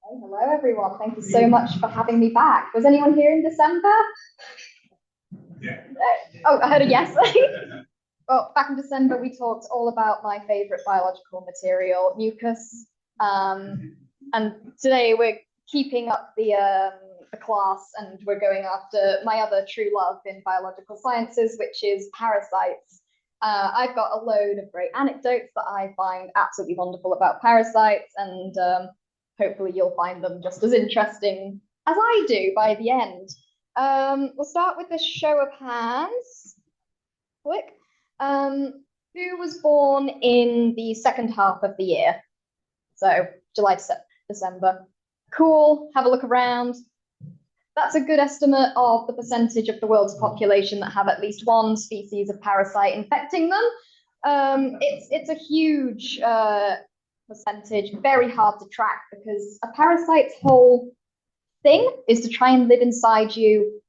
Hey, hello everyone. Thank you so much for having me back. Was anyone here in December? Yeah. Oh, I heard a yes. Well, back in December, we talked all about my favorite biological material, mucus. And today we're keeping up the class and we're going after my other true love in biological sciences, which is parasites. I've got a load of great anecdotes that I find absolutely wonderful about parasites, and hopefully you'll find them just as interesting as I do by the end. We'll start with a show of hands. Click. Who was born in the second half of the year? So July to December. Cool. Have a look around. That's a good estimate of the percentage of the world's population that have at least one species of parasite infecting them. It's a huge percentage, very hard to track because a parasite's whole thing is to try and live inside you,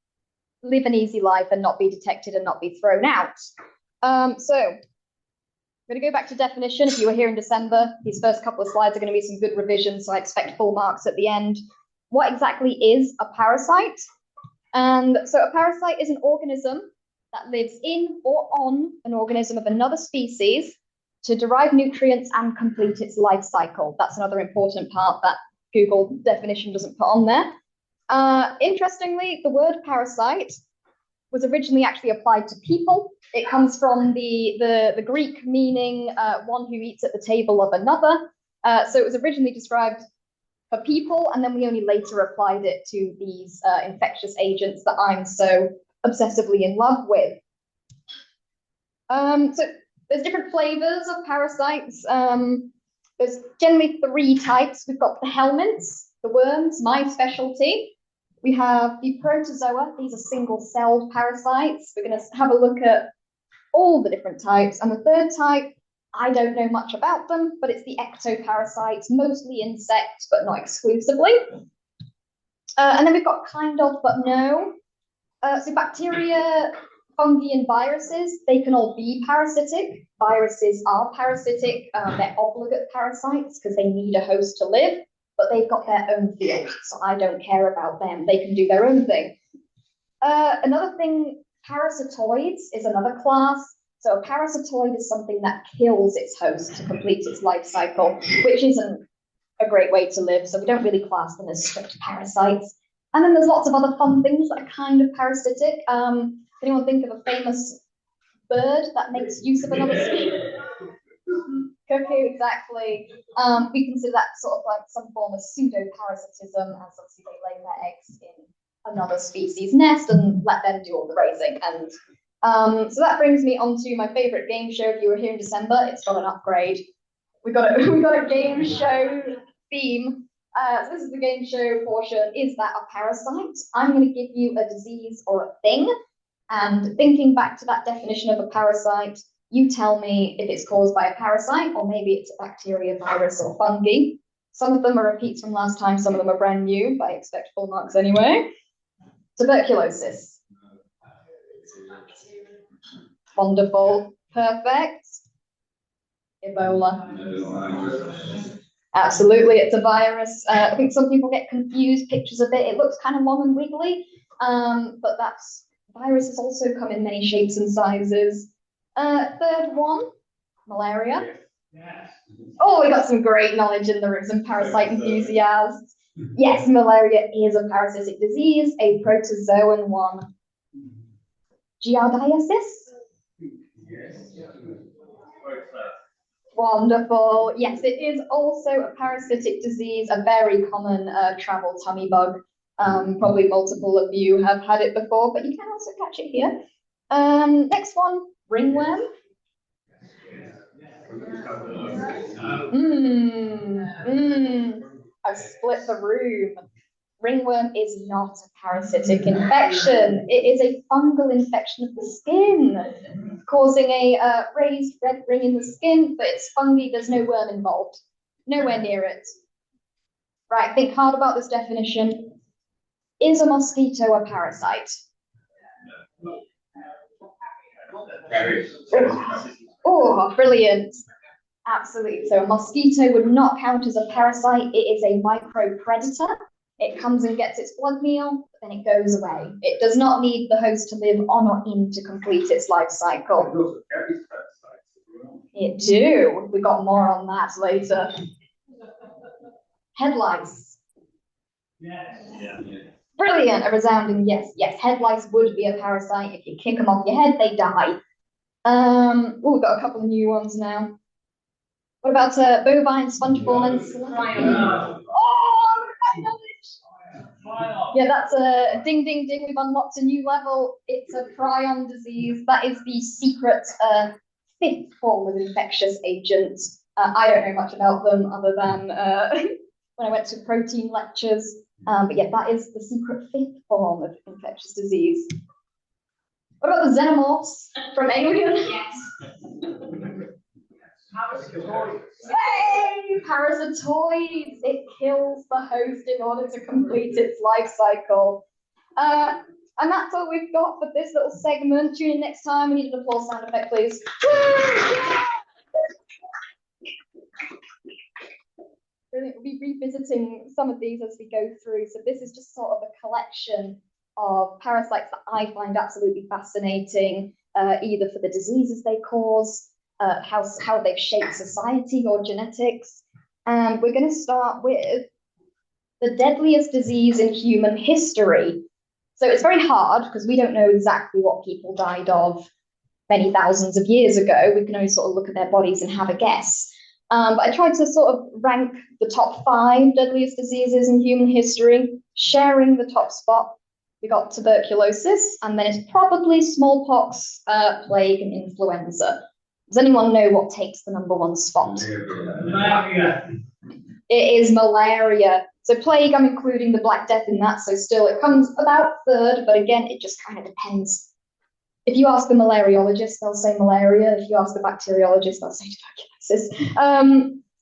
live an easy life and not be detected and not be thrown out. So I'm going to go back to definition. If you were here in December, these first couple of slides are going to be some good revisions, so I expect full marks at the end. What exactly is a parasite? And so a parasite is an organism that lives in or on an organism of another species to derive nutrients and complete its life cycle. That's another important part that Google definition doesn't put on there. Interestingly, the word parasite was originally actually applied to people. It comes from the Greek meaning one who eats at the table of another. So it was originally described for people, and then we only later applied it to these infectious agents that I'm so obsessively in love with. So there's different flavors of parasites. There's generally three types. We've got the helminths, the worms, my specialty. We have the protozoa. These are single-celled parasites. We're going to have a look at all the different types. And the third type, I don't know much about them, but it's the ectoparasites, mostly insects, but not exclusively. And then we've got kind of, but no. So bacteria, fungi, and viruses, they can all be parasitic. Viruses are parasitic. They're obligate parasites because they need a host to live, but they've got their own field, so I don't care about them. They can do their own thing. Another thing, parasitoids is another class. So a parasitoid is something that kills its host to complete its life cycle, which isn't a great way to live, so we don't really class them as strict parasites. And then there's lots of other fun things that are kind of parasitic. Anyone think of a famous bird that makes use of another species? Cuckoo, exactly. We consider that sort of like some form of pseudo-parasitism, as obviously they lay their eggs in another species' nest and let them do all the raising. And so that brings me on to my favorite game show. If you were here in December, it's got an upgrade. We got a game show theme. So this is the game show portion. Is that a parasite? I'm going to give you a disease or a thing. And thinking back to that definition of a parasite, you tell me if it's caused by a parasite or maybe it's a bacteria, virus, or fungi. Some of them are repeats from last time, some of them are brand new, but I expect full marks anyway. Tuberculosis. Wonderful. Perfect. Ebola. Absolutely, it's a virus. I think some people get confused pictures of it. It looks kind of long and wiggly, but that's viruses also come in many shapes and sizes. Third one, malaria. Oh, we got some great knowledge in the room, some parasite enthusiasts. Yes, malaria is a parasitic disease, a protozoan one. Giardiasis? Wonderful. Yes, it is also a parasitic disease, a very common travel tummy bug. Probably multiple of you have had it before, but you can also catch it here. Next one, ringworm. I've split the room. Ringworm is not a parasitic infection. It is a fungal infection of the skin, causing a raised red ring in the skin, but it's fungi. There's no worm involved. Nowhere near it. Right, think hard about this definition. Is a mosquito a parasite? Oh, brilliant. Absolutely. So a mosquito would not count as a parasite. It is a micro predator. It comes and gets its blood meal, then it goes away. It does not need the host to live on or in to complete its life cycle. It do. We got more on that later. Head lice. Yes. Yeah. Brilliant. A resounding yes. Yes, head lice would be a parasite. If you kick them off your head, they die. Oh, we've got a couple of new ones now. What about bovine spongiform and slime? Oh, yeah, that's a ding, ding, ding. We've unlocked a new level. It's a prion disease. That is the secret fifth form of infectious agent. I don't know much about them other than when I went to protein lectures. But yeah, that is the secret fifth form of infectious disease. What about the xenomorphs from Alien? Yes. Hey, parasitoids! It kills the host in order to complete its life cycle. And that's all we've got for this little segment. Tune in next time. We need an applause sound effect, please. Brilliant. We'll be revisiting some of these as we go through. So this is just sort of a collection of parasites that I find absolutely fascinating, either for the diseases they cause, how they've shaped society or genetics. And we're going to start with the deadliest disease in human history. So it's very hard because we don't know exactly what people died of many thousands of years ago. We can only sort of look at their bodies and have a guess. But I tried to sort of rank the top 5 deadliest diseases in human history, sharing the top spot. We got tuberculosis, and then it's probably smallpox, plague, and influenza. Does anyone know what takes the #1 spot? Malaria. It is malaria. So plague, I'm including the Black Death in that, so still it comes about 3rd, but again, it just kind of depends. If you ask the malariologist, they'll say malaria. If you ask the bacteriologist, they'll say tuberculosis.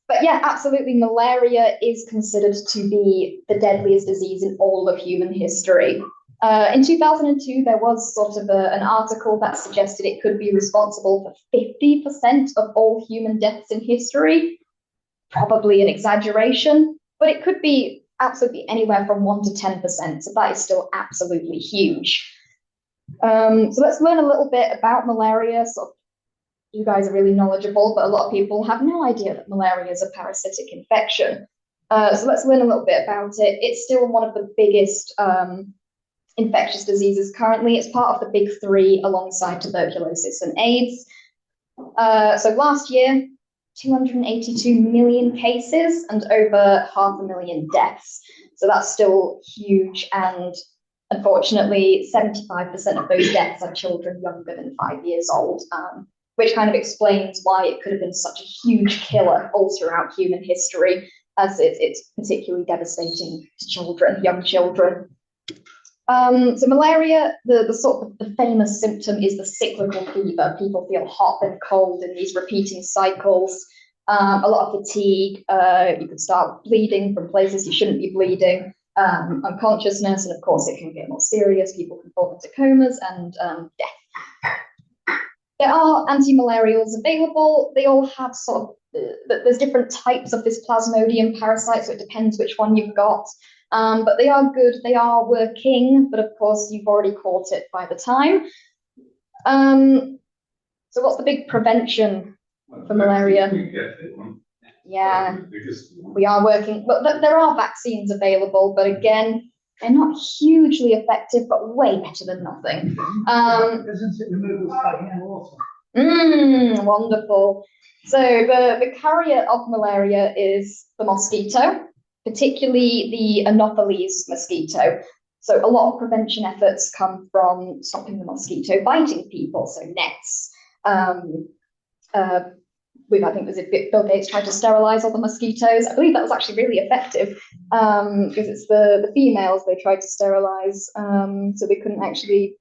But yeah, absolutely, malaria is considered to be the deadliest disease in all of human history. In 2002, there was sort of an article that suggested it could be responsible for 50% of all human deaths in history. Probably an exaggeration, but it could be absolutely anywhere from 1 to 10%. So that is still absolutely huge. So let's learn a little bit about malaria. So you guys are really knowledgeable, but a lot of people have no idea that malaria is a parasitic infection. So let's learn a little bit about it. It's still one of the biggest infectious diseases currently. It's part of the big 3 alongside tuberculosis and AIDS. So last year, 282 million cases and over 500,000 deaths. So that's still huge, and unfortunately, 75% of those deaths are children younger than 5 years old, which kind of explains why it could have been such a huge killer all throughout human history, as it's particularly devastating to children, young children. So malaria, the sort of the famous symptom is the cyclical fever. People feel hot and cold in these repeating cycles. A lot of fatigue. You could start bleeding from places you shouldn't be bleeding. Unconsciousness, and of course it can get more serious. People can fall into comas and death. There are anti-malarials available. They all have sort of, there's different types of this plasmodium parasite, so it depends which one you've got. But they are good, they are working, but of course you've already caught it by the time. So what's the big prevention for malaria? Yeah, we are working, but there are vaccines available, but again, they're not hugely effective, but way better than nothing. Doesn't it remove the stagnant water? Wonderful. So the carrier of malaria is the mosquito, particularly the Anopheles mosquito. So a lot of prevention efforts come from stopping the mosquito biting people, so nets. I think was it Bill Gates tried to sterilize all the mosquitoes. I believe that was actually really effective, because it's the females they tried to sterilize, so they couldn't actually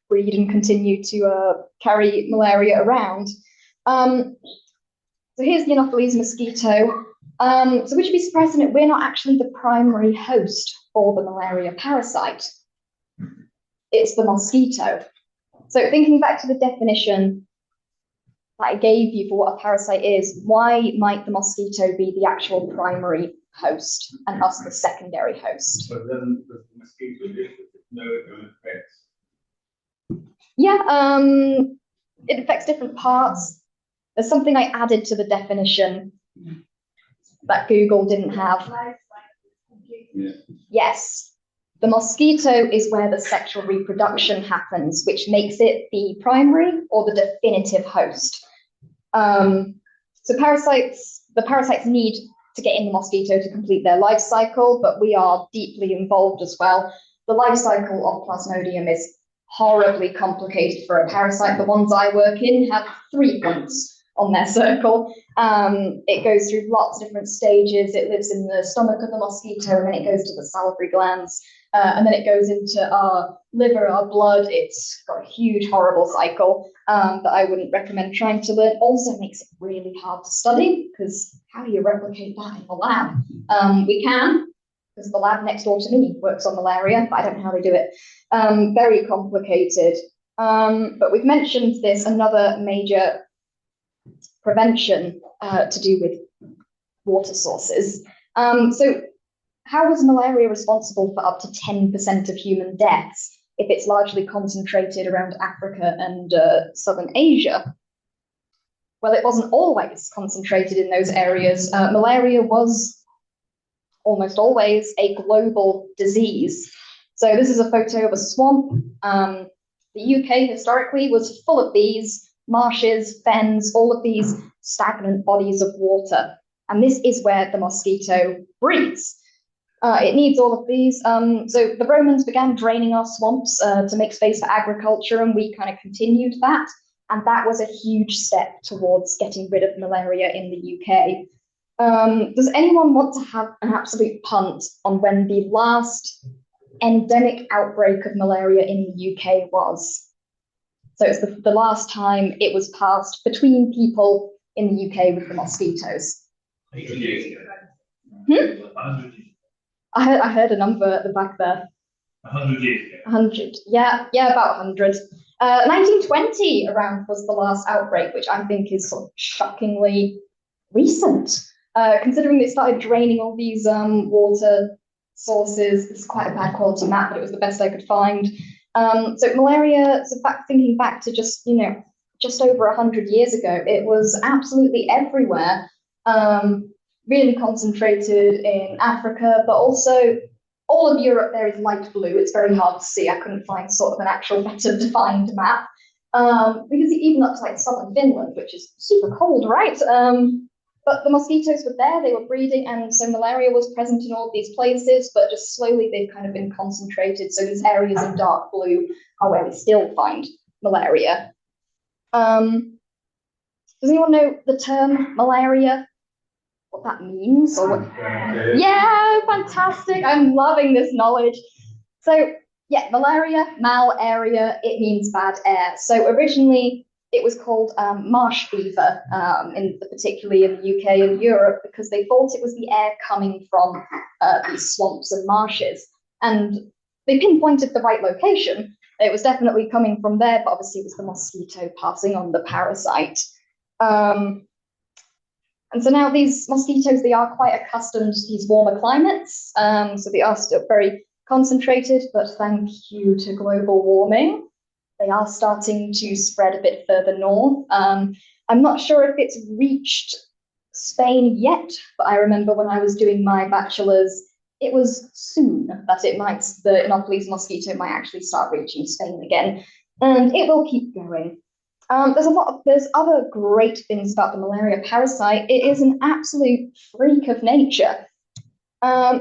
breed and continue to carry malaria around. So here's the Anopheles mosquito. So would you be surprised to know we're not actually the primary host for the malaria parasite? It's the mosquito. So thinking back to the definition, that I gave you for what a parasite is, why might the mosquito be the actual primary host and us the secondary host? But then the mosquito live with no effects. Yeah, it affects different parts. There's something I added to the definition that Google didn't have. Yeah. Yes, the mosquito is where the sexual reproduction happens, which makes it the primary or the definitive host. So the parasites need to get in the mosquito to complete their life cycle, but we are deeply involved as well. The life cycle of Plasmodium is horribly complicated for a parasite. The ones I work in have 3 points on their circle. It goes through lots of different stages. It lives in the stomach of the mosquito, and then it goes to the salivary glands, and then it goes into our liver, our blood. It's got a huge, horrible cycle that I wouldn't recommend trying to learn. Also makes it really hard to study, because how do you replicate that in the lab? We can, because the lab next door to me works on malaria, but I don't know how they do it. Very complicated. But we've mentioned this, another major prevention to do with water sources. So how was malaria responsible for up to 10% of human deaths if it's largely concentrated around Africa and southern Asia? Well, it wasn't always concentrated in those areas. Malaria was almost always a global disease. So this is a photo of a swamp. The UK historically was full of bees, marshes, fens, all of these stagnant bodies of water. And this is where the mosquito breeds. It needs all of these. So the Romans began draining our swamps to make space for agriculture, and we kind of continued that. And that was a huge step towards getting rid of malaria in the UK. Does anyone want to have an absolute punt on when the last endemic outbreak of malaria in the UK was? So it's the last time it was passed between people in the UK with the mosquitoes. 100 years ago. 100 years. I heard a number at the back there. 100 years ago. 100, yeah, about 100. 1920 around was the last outbreak, which I think is sort of shockingly recent, considering they started draining all these water sources. It's quite a bad quality map, but it was the best I could find. So malaria, thinking back to just over 100 years ago, it was absolutely everywhere. Really concentrated in Africa, but also all of Europe there is light blue. It's very hard to see. I couldn't find sort of an actual better defined map. Because even up to like southern Finland, which is super cold, right? But the mosquitoes were there, they were breeding, and so malaria was present in all of these places, but just slowly they've kind of been concentrated. So these areas in dark blue are where we still find malaria. Does anyone know the term malaria? What that means? Or what? Yeah, fantastic. I'm loving this knowledge. So yeah, malaria, mal-area, it means bad air. So originally it was called marsh fever, particularly in the UK and Europe, because they thought it was the air coming from these swamps and marshes. And they pinpointed the right location. It was definitely coming from there, but obviously it was the mosquito passing on the parasite. And so now these mosquitoes, they are quite accustomed to these warmer climates. So they are still very concentrated, but thank you to global warming, they are starting to spread a bit further north. I'm not sure if it's reached Spain yet, but I remember when I was doing my bachelor's, it was soon that the Anopheles mosquito might actually start reaching Spain again, and it will keep going. There's other great things about the malaria parasite. It is an absolute freak of nature.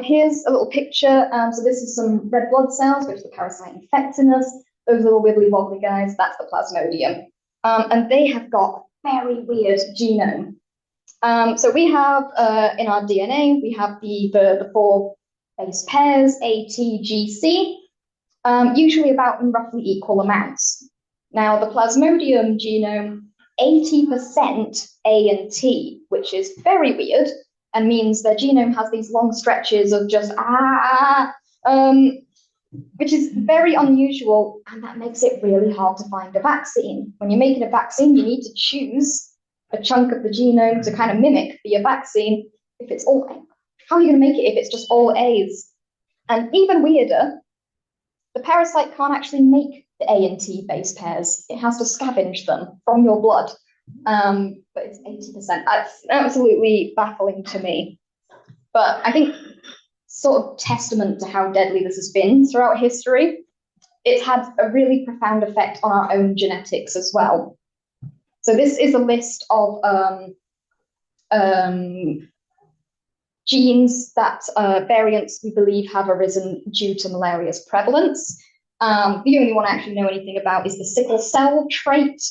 Here's a little picture. So this is some red blood cells, which the parasite infects in us. Those little wibbly wobbly guys, that's the Plasmodium. And they have got a very weird genome. So we have, in our DNA, we have the 4 base pairs, A, T, G, C, usually about in roughly equal amounts. Now, the Plasmodium genome, 80% A and T, which is very weird, and means their genome has these long stretches of just which is very unusual, and that makes it really hard to find a vaccine. When you're making a vaccine, you need to choose a chunk of the genome to kind of mimic for your vaccine. If it's all, how are you going to make it if it's just all A's? And even weirder, the parasite can't actually make the A and T base pairs. It has to scavenge them from your blood. But it's 80%. That's absolutely baffling to me. But I think sort of testament to how deadly this has been throughout history, it's had a really profound effect on our own genetics as well. So this is a list of genes that variants we believe have arisen due to malaria's prevalence. The only one I actually know anything about is the sickle cell trait.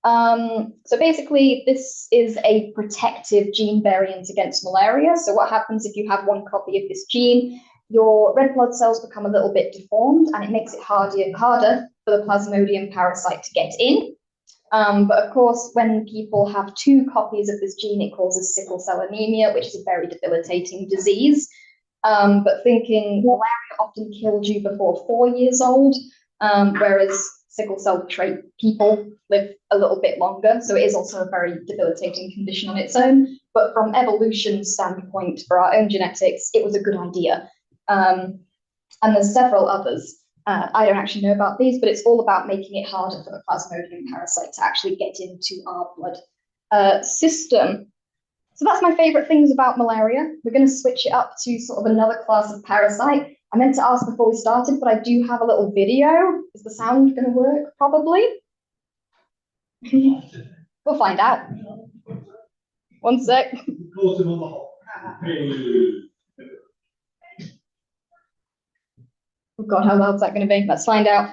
So basically, this is a protective gene variant against malaria. So what happens if you have one copy of this gene? Your red blood cells become a little bit deformed, and it makes it harder for the Plasmodium parasite to get in. But of course, when people have two copies of this gene, it causes sickle cell anemia, which is a very debilitating disease. But thinking malaria often killed you before 4 years old, whereas sickle cell trait people live a little bit longer. So it is also a very debilitating condition on its own. But from evolution standpoint, for our own genetics, it was a good idea. And there's several others. I don't actually know about these, but it's all about making it harder for the Plasmodium parasite to actually get into our blood system. So that's my favorite things about malaria. We're going to switch it up to sort of another class of parasite. I meant to ask before we started, but I do have a little video. Is the sound going to work? Probably. We'll find out. One sec. Oh God, how loud is that going to be? Let's find out.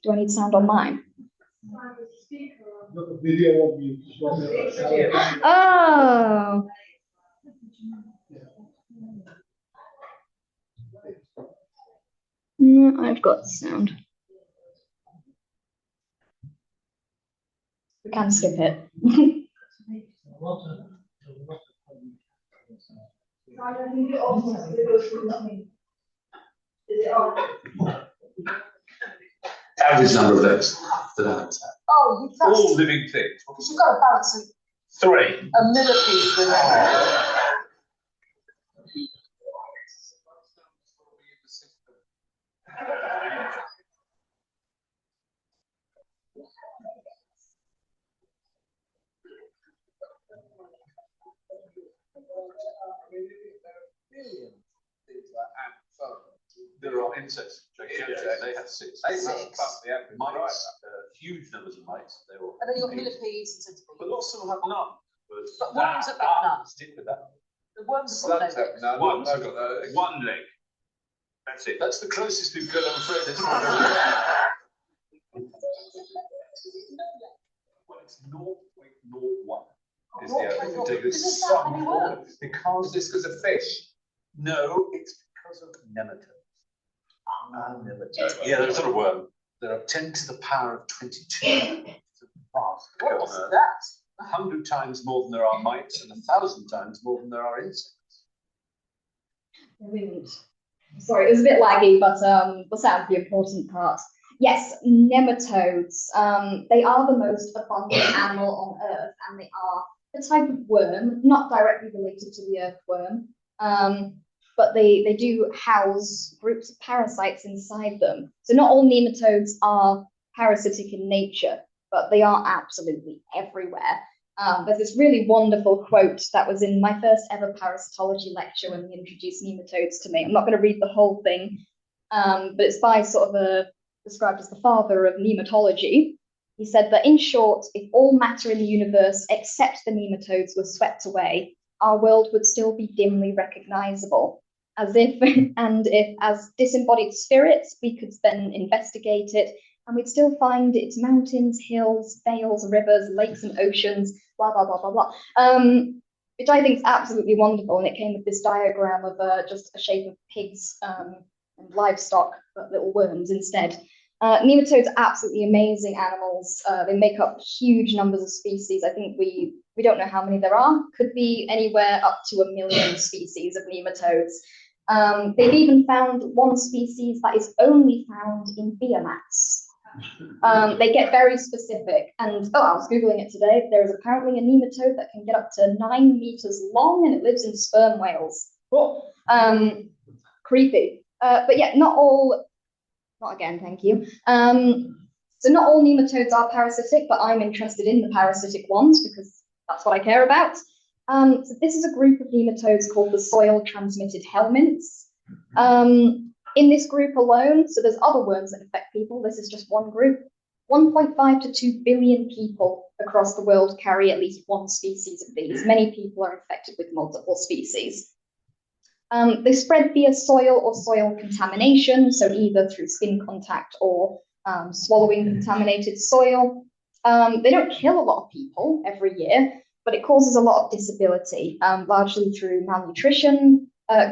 Do I need sound on mine? Oh. No, I've got sound. We can skip it. Average number of those. Oh, you've All living things. because you've got a balance of 3. a millipede with it. There are insects, gigantic, they have 6. Mites, huge numbers of mites. They all. And then you've got millipedes and centipedes. But lots of them have none. But worms have got none. Stick with that. The worms have got no legs. One's got one leg. That's it. That's the closest we've got, I'm afraid. It's not well, it's 0.01 is the average. You take this because it's because of fish. No, it's because of nematodes. Nematodes. Yeah, they're sort of worm. There are 10 to the power of 22. What's that? 100 times more than there are mites and 1,000 times more than there are insects. Brilliant. Sorry, it was a bit laggy, but the sound's the important part. Yes, nematodes. They are the most abundant animal on Earth, and they are a type of worm, not directly related to the earthworm, but they do house groups of parasites inside them. So not all nematodes are parasitic in nature, but they are absolutely everywhere. There's this really wonderful quote that was in my first ever parasitology lecture when we introduced nematodes to me. I'm not going to read the whole thing, but it's by sort of described as the father of nematology. He said that, in short, if all matter in the universe except the nematodes were swept away, our world would still be dimly recognizable, as if as disembodied spirits, we could then investigate it, and we'd still find its mountains, hills, vales, rivers, lakes, and oceans, blah, blah, blah, blah, blah. Which I think is absolutely wonderful. And it came with this diagram of just a shape of pigs and livestock, but little worms instead. Nematodes are absolutely amazing animals. They make up huge numbers of species. I think we We don't know how many there are. Could be anywhere up to 1 million species of nematodes. They've even found one species that is only found in beer mats. They get very specific. And I was Googling it today. There is apparently a nematode that can get up to 9 meters long, and it lives in sperm whales. Creepy. But yeah, not again, thank you. So not all nematodes are parasitic, but I'm interested in the parasitic ones because that's what I care about. So this is a group of nematodes called the soil-transmitted helminths. In this group alone, so there's other worms that infect people, this is just one group, 1.5 to 2 billion people across the world carry at least one species of these. Many people are infected with multiple species. They spread via soil or soil contamination, so either through skin contact or swallowing contaminated soil. They don't kill a lot of people every year, but it causes a lot of disability, largely through malnutrition,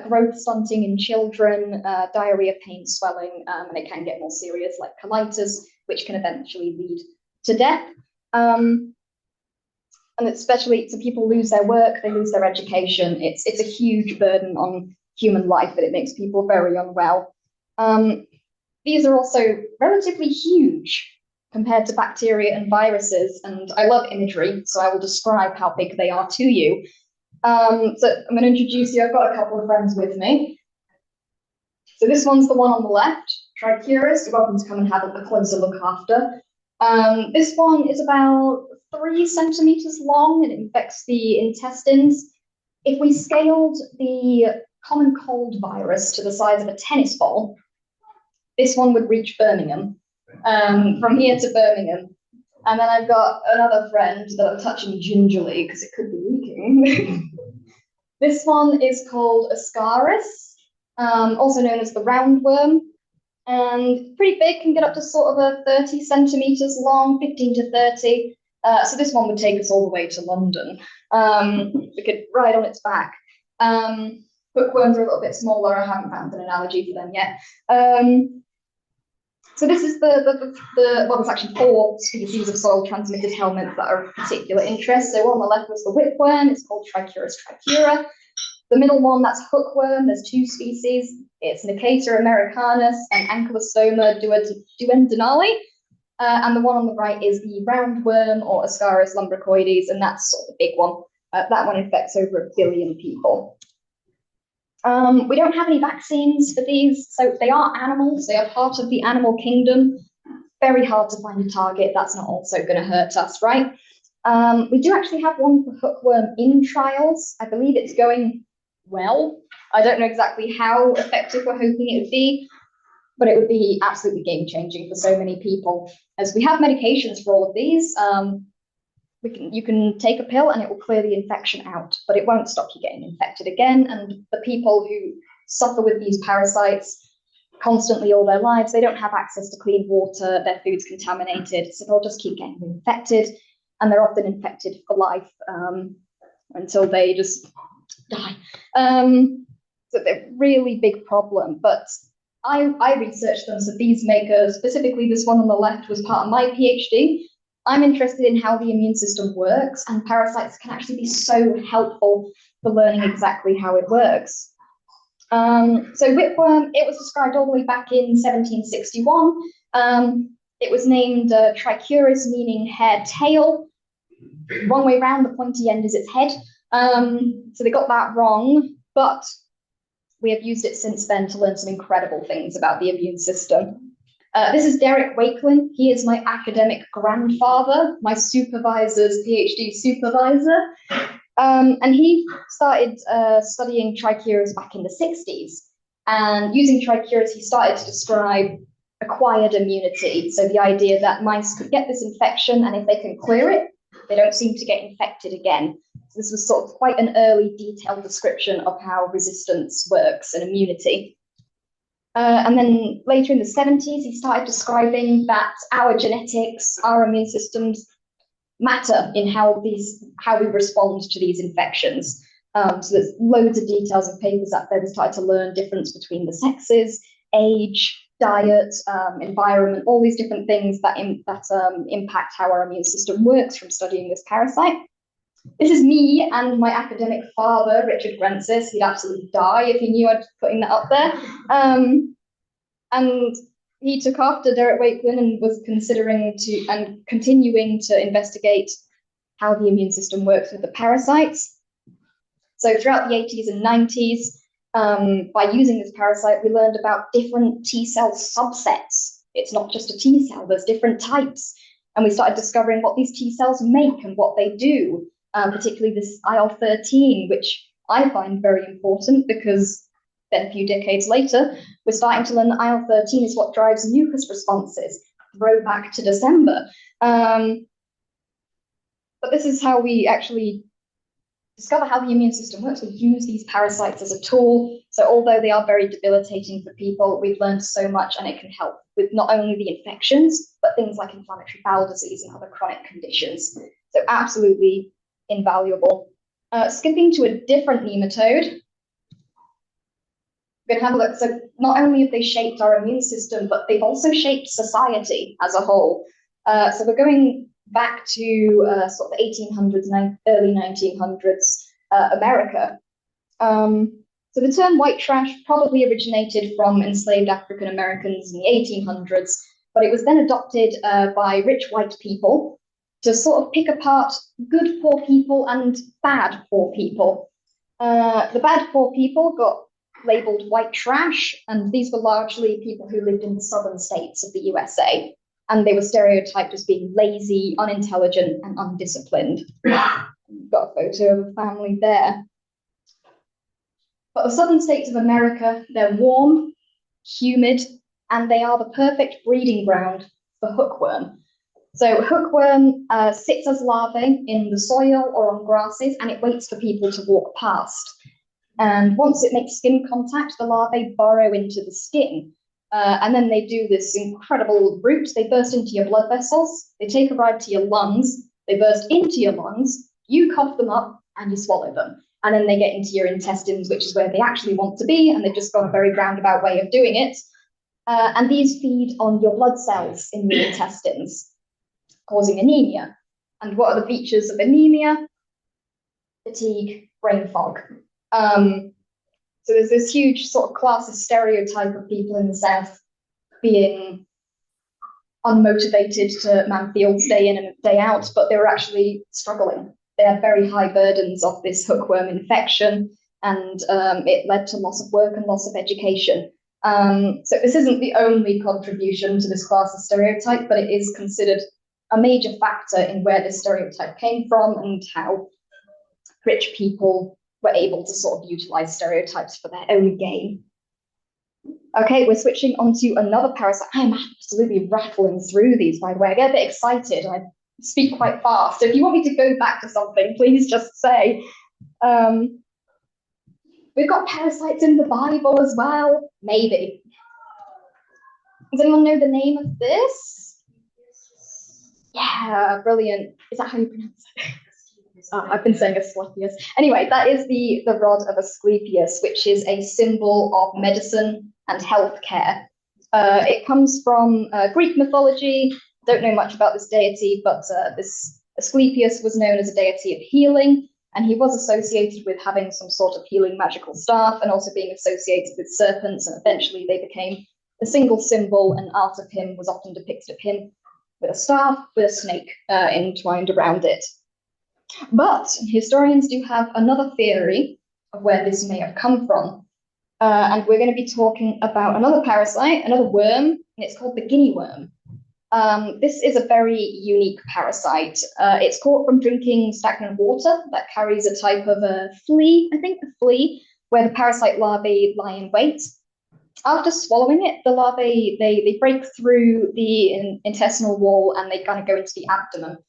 growth stunting in children, diarrhea, pain, swelling, and it can get more serious like colitis, which can eventually lead to death. And especially, so people lose their work, they lose their education. It's a huge burden on human life, and it makes people very unwell. These are also relatively huge compared to bacteria and viruses, and I love imagery, so I will describe how big they are to you. So I'm going to introduce you. I've got a couple of friends with me. So this one's the one on the left, Trichuris. You're welcome to come and have a closer look after. This one is about 3 centimeters long and it infects the intestines. If we scaled the common cold virus to the size of a tennis ball, this one would reach Birmingham, from here to Birmingham. And then I've got another friend that I'm touching gingerly because it could be leaking. This one is called Ascaris, also known as the roundworm, and pretty big, can get up to sort of a 30 centimeters long, 15 to 30. So this one would take us all the way to London. We could ride on its back. Hookworms are a little bit smaller. I haven't found an analogy for them yet. So this is well, there's actually 4 species of soil-transmitted helminths that are of particular interest. So on the left was the whipworm. It's called Trichuris trichura. The middle one, that's hookworm. There's 2 species. It's Nicata americanus and Ankylostoma duodenale. And the one on the right is the roundworm, or Ascaris lumbricoides, and that's sort of the big one. That one infects over 1 billion people. We don't have any vaccines for these, so they are animals. They are part of the animal kingdom. Very hard to find a target. That's not also going to hurt us, right? We do actually have one for hookworm in trials. I believe it's going well. I don't know exactly how effective we're hoping it would be, but it would be absolutely game-changing for so many people. As we have medications for all of these, you can take a pill and it will clear the infection out, but it won't stop you getting infected again. And the people who suffer with these parasites constantly all their lives, they don't have access to clean water, their food's contaminated, so they'll just keep getting infected, and they're often infected for life until they just die. So they're a really big problem, but I researched them, so these makers, specifically this one on the left, was part of my PhD. I'm interested in how the immune system works, and parasites can actually be so helpful for learning exactly how it works. So whipworm, it was described all the way back in 1761. It was named Trichuris, meaning hair-tail. Wrong way round, the pointy end is its head. So they got that wrong, but we have used it since then to learn some incredible things about the immune system. This is Derek Wakelin. He is my academic grandfather, my supervisor's PhD supervisor. And he started studying Trichuris back in the 60s. And using Trichuris, he started to describe acquired immunity. So the idea that mice could get this infection, and if they can clear it, they don't seem to get infected again. So this was sort of quite an early detailed description of how resistance works and immunity. And then later in the 70s, he started describing that our genetics, our immune systems matter in how we respond to these infections. So there's loads of details and papers out there that started to learn difference between the sexes, age, diet, environment, all these different things that impact how our immune system works from studying this parasite. This is me and my academic father, Richard Grensis. He'd absolutely die if he knew I'd putting that up there. And he took after Derek Wakeman and was considering and continuing to investigate how the immune system works with the parasites. So throughout the 80s and 90s, by using this parasite, we learned about different T cell subsets. It's not just a T cell, there's different types. And we started discovering what these T cells make and what they do, particularly this IL-13, which I find very important because then a few decades later, we're starting to learn that IL-13 is what drives mucus responses, throwback to December. But this is how we actually discover how the immune system works. We use these parasites as a tool. So although they are very debilitating for people, we've learned so much, and it can help with not only the infections, but things like inflammatory bowel disease and other chronic conditions. So absolutely invaluable. Skipping to a different nematode, we're going to have a look. So not only have they shaped our immune system, but they've also shaped society as a whole. So we're going back to sort of the 1800s, early 1900s America. So the term white trash probably originated from enslaved African Americans in the 1800s, but it was then adopted by rich white people to sort of pick apart good poor people and bad poor people. The bad poor people got labeled white trash, and these were largely people who lived in the southern states of the USA. And they were stereotyped as being lazy, unintelligent, and undisciplined. Got a photo of a family there. But the southern states of America, they're warm, humid, and they are the perfect breeding ground for hookworm. So hookworm sits as larvae in the soil or on grasses, and it waits for people to walk past. And once it makes skin contact, the larvae burrow into the skin. And then they do this incredible route. They burst into your blood vessels, they take a ride to your lungs, they burst into your lungs, you cough them up, and you swallow them. And then they get into your intestines, which is where they actually want to be, and they've just got a very roundabout way of doing it. And these feed on your blood cells in your intestines, causing anemia. And what are the features of anemia? Fatigue, brain fog. So there's this huge sort of classist stereotype of people in the South being unmotivated to man fields day in and day out, but they were actually struggling. They had very high burdens of this hookworm infection, and it led to loss of work and loss of education. So this isn't the only contribution to this classist stereotype, but it is considered a major factor in where this stereotype came from and how rich people were able to sort of utilize stereotypes for their own gain. Okay, we're switching on to another parasite. I'm absolutely rattling through these, by the way. I get a bit excited. I speak quite fast. So if you want me to go back to something, please just say. We've got parasites in the Bible as well. Maybe. Does anyone know the name of this? Yeah, brilliant. Is that how you pronounce it? I've been saying Asclepius. Anyway, that is the rod of Asclepius, which is a symbol of medicine and healthcare. It comes from Greek mythology. Don't know much about this deity, but this Asclepius was known as a deity of healing, and he was associated with having some sort of healing magical staff and also being associated with serpents, and eventually they became a single symbol, and art of him was often depicted of him with a staff with a snake entwined around it. But historians do have another theory of where this may have come from. And we're going to be talking about another parasite, another worm, and it's called the guinea worm. This is a very unique parasite. It's caught from drinking stagnant water that carries a type of a flea, where the parasite larvae lie in wait. After swallowing it, the larvae, they break through the intestinal wall and they kind of go into the abdomen.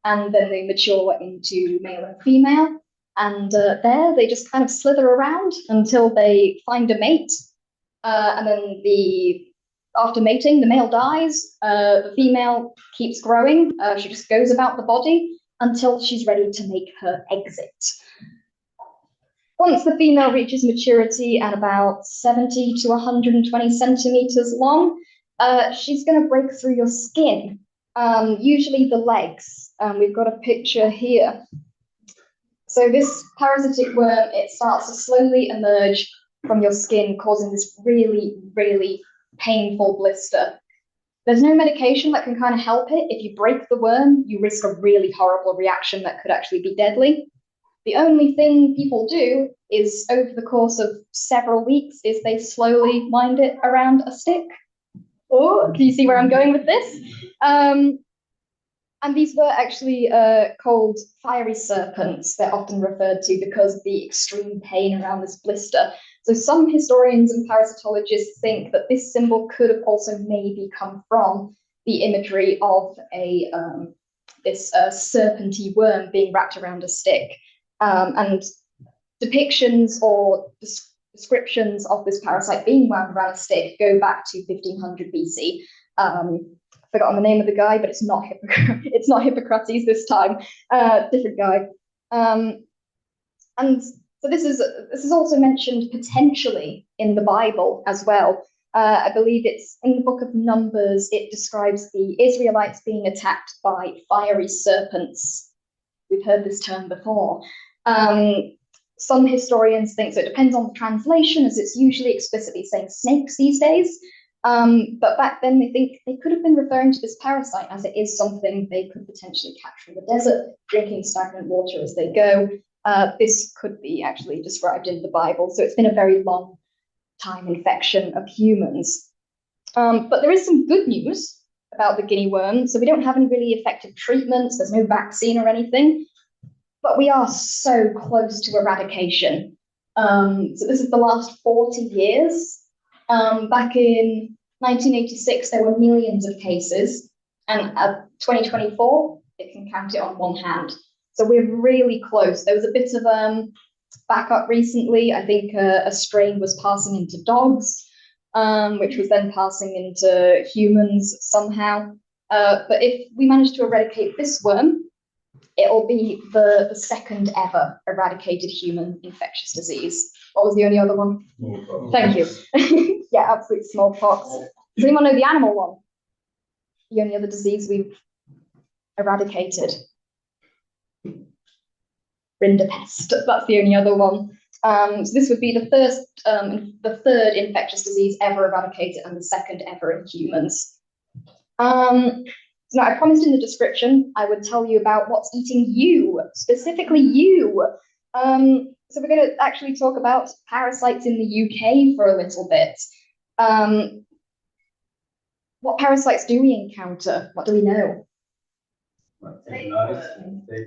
And then they mature into male and female. And there they just kind of slither around until they find a mate. And then after mating, the male dies. The female keeps growing. She just goes about the body until she's ready to make her exit. Once the female reaches maturity at about 70 to 120 centimeters long, she's going to break through your skin, usually the legs. We've got a picture here. So this parasitic worm, it starts to slowly emerge from your skin, causing this really, really painful blister. There's no medication that can kind of help it. If you break the worm, you risk a really horrible reaction that could actually be deadly. The only thing people do is, over the course of several weeks, is they slowly wind it around a stick. Oh, can you see where I'm going with this? And these were actually called fiery serpents. They're often referred to because of the extreme pain around this blister. So some historians and parasitologists think that this symbol could have also maybe come from the imagery of this serpenty worm being wrapped around a stick. And depictions or descriptions of this parasite being wound around a stick go back to 1500 BC. Forgotten the name of the guy, but it's not Hippocrates this time. Different guy. And so this is also mentioned potentially in the Bible as well. I believe it's in the book of Numbers. It describes the Israelites being attacked by fiery serpents. We've heard this term before. Some historians think, so it depends on the translation, as it's usually explicitly saying snakes these days. But back then they think they could have been referring to this parasite, as it is something they could potentially catch from the desert, drinking stagnant water as they go. This could be actually described in the Bible. So it's been a very long time infection of humans. But there is some good news about the guinea worm. So we don't have any really effective treatments. There's no vaccine or anything. But we are so close to eradication. So this is the last 40 years. Back in 1986, there were millions of cases, and at 2024, it can count it on one hand. So we're really close. There was a bit of backup recently. I think a strain was passing into dogs, which was then passing into humans somehow. But if we manage to eradicate this worm, it'll be the second ever eradicated human infectious disease. What was the only other one? Smallpox. Thank you. Yeah, absolute smallpox. Does anyone know the animal one? The only other disease we've eradicated. Rinderpest. That's the only other one. So this would be the third infectious disease ever eradicated and the second ever in humans. So now I promised in the description I would tell you about what's eating you, specifically you. So we're going to actually talk about parasites in the UK for a little bit. What parasites do we encounter? What do we know?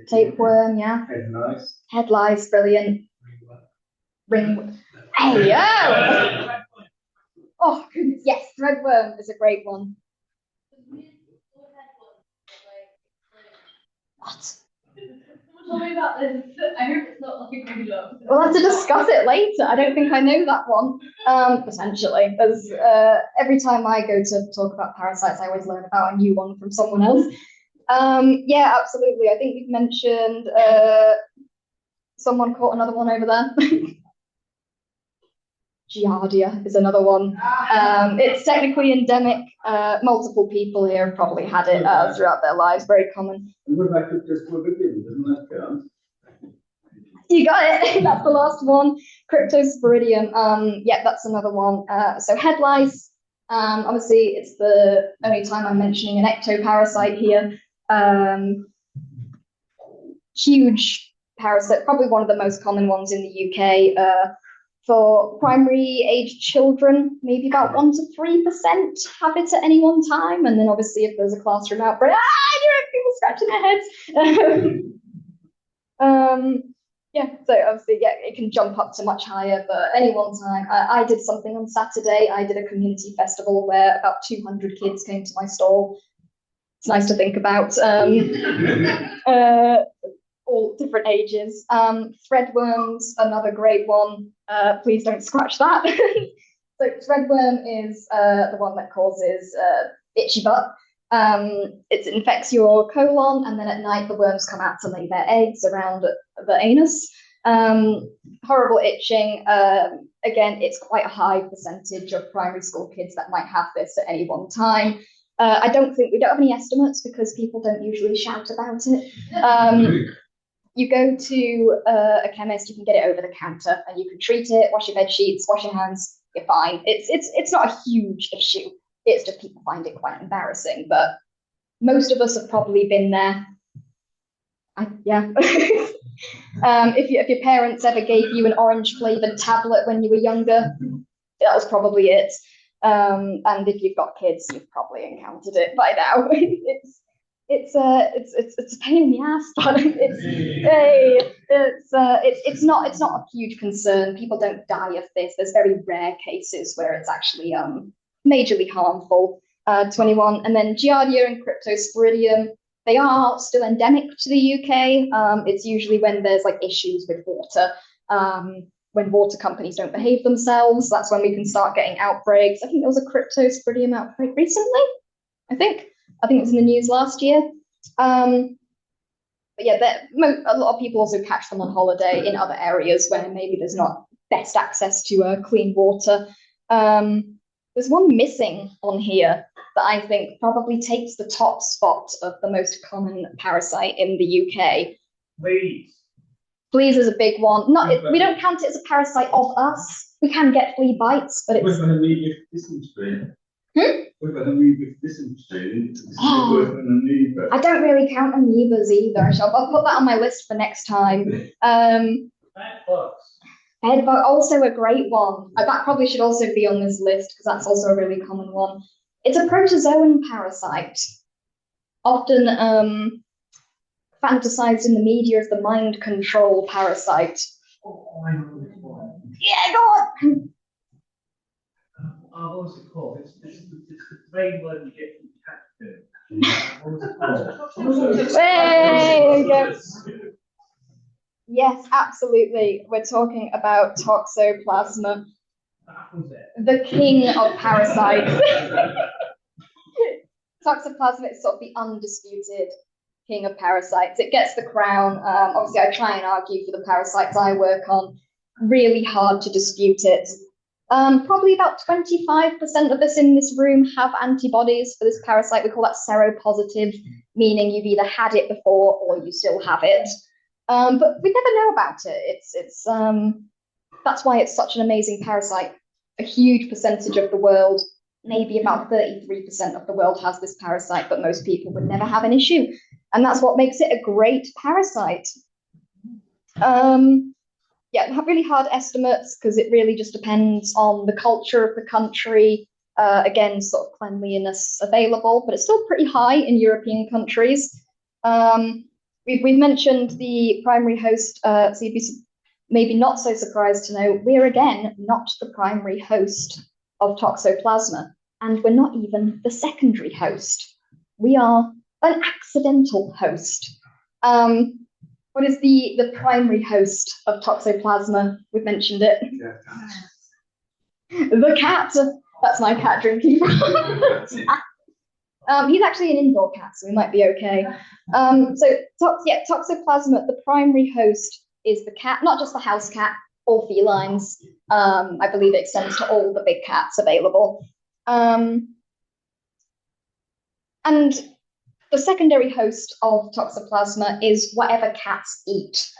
Tapeworm, yeah. Head lice. Head lice, brilliant. Ringworm. Hey, yo! Oh, goodness, yes, threadworm is a great one. What? Tell me about this. I hope it's not like a good job. We'll have to discuss it later. I don't think I know that one. Potentially. There's, every time I go to talk about parasites, I always learn about a new one from someone else. Yeah, absolutely. I think you've mentioned someone caught another one over there. Giardia is another one. It's technically endemic. Multiple people here have probably had it throughout their lives. Very common. And what about Cryptosporidium? Doesn't that count? You got it. That's the last one. Cryptosporidium. Yeah, that's another one. So head lice. Obviously, it's the only time I'm mentioning an ectoparasite here. Huge parasite, probably one of the most common ones in the UK. For primary age children, maybe about 1 to 3% have it at any one time. And then obviously if there's a classroom outbreak, people scratching their heads. Yeah, so obviously, yeah, it can jump up to much higher, but any one time. I did something on Saturday. I did a community festival where about 200 kids came to my stall. It's nice to think about. All different ages. Threadworms, another great one. Please don't scratch that. So threadworm is the one that causes itchy butt. It infects your colon, and then at night the worms come out to lay their eggs around the anus. Horrible itching. Again, it's quite a high percentage of primary school kids that might have this at any one time. We don't have any estimates because people don't usually shout about it. you go to a chemist, you can get it over the counter, and you can treat it, wash your bed sheets, wash your hands, you're fine. It's not a huge issue. It's just people find it quite embarrassing, but most of us have probably been there. Yeah. If your parents ever gave you an orange flavored tablet when you were younger, that was probably it. And if you've got kids, you've probably encountered it by now. It's a pain in the ass, but it's not a huge concern. People don't die of this. There's very rare cases where it's actually majorly harmful to anyone. And then Giardia and Cryptosporidium, they are still endemic to the UK. It's usually when there's like issues with water. When water companies don't behave themselves, that's when we can start getting outbreaks. I think there was a Cryptosporidium outbreak recently. I think it was in the news last year. But yeah, a lot of people also catch them on holiday in other areas where maybe there's not best access to clean water. There's one missing on here that I think probably takes the top spot of the most common parasite in the UK. Fleas. Fleas is a big one. We don't count it as a parasite of us. We can get flea bites, but it's. We've got amoeba dysentery. We've got amoeba dysentery. I don't really count amoebas either. I'll put that on my list for next time. Bedbug, also a great one. That probably should also be on this list because that's also a really common one. It's a protozoan parasite, often fantasized in the media as the mind control parasite. Oh, I know this one. Yeah, go on. What was it called? It's the brain word you get from cat food. What was it called? There you go. Yes, absolutely. We're talking about Toxoplasma, That was it. the king of parasites. Toxoplasma is sort of the undisputed king of parasites. It gets the crown. Obviously, I try and argue for the parasites I work on. Really hard to dispute it. Probably about 25% of us in this room have antibodies for this parasite. We call that seropositive, meaning you've either had it before or you still have it. But we never know about it. That's why it's such an amazing parasite. A huge percentage of the world, maybe about 33% of the world has this parasite, but most people would never have an issue. And that's what makes it a great parasite. Yeah, really hard estimates because it really just depends on the culture of the country. Again, sort of cleanliness available, but it's still pretty high in European countries. We've mentioned the primary host, so you'd be maybe not so surprised to know we're again not the primary host of Toxoplasma, and we're not even the secondary host. We are an accidental host. What is the primary host of Toxoplasma? We've mentioned it. The cat. That's my cat drinking. He's actually an indoor cat, so we might be okay. Toxoplasma, the primary host is the cat, not just the house cat, all felines. I believe it extends to all the big cats available. And the secondary host of Toxoplasma is whatever cats eat.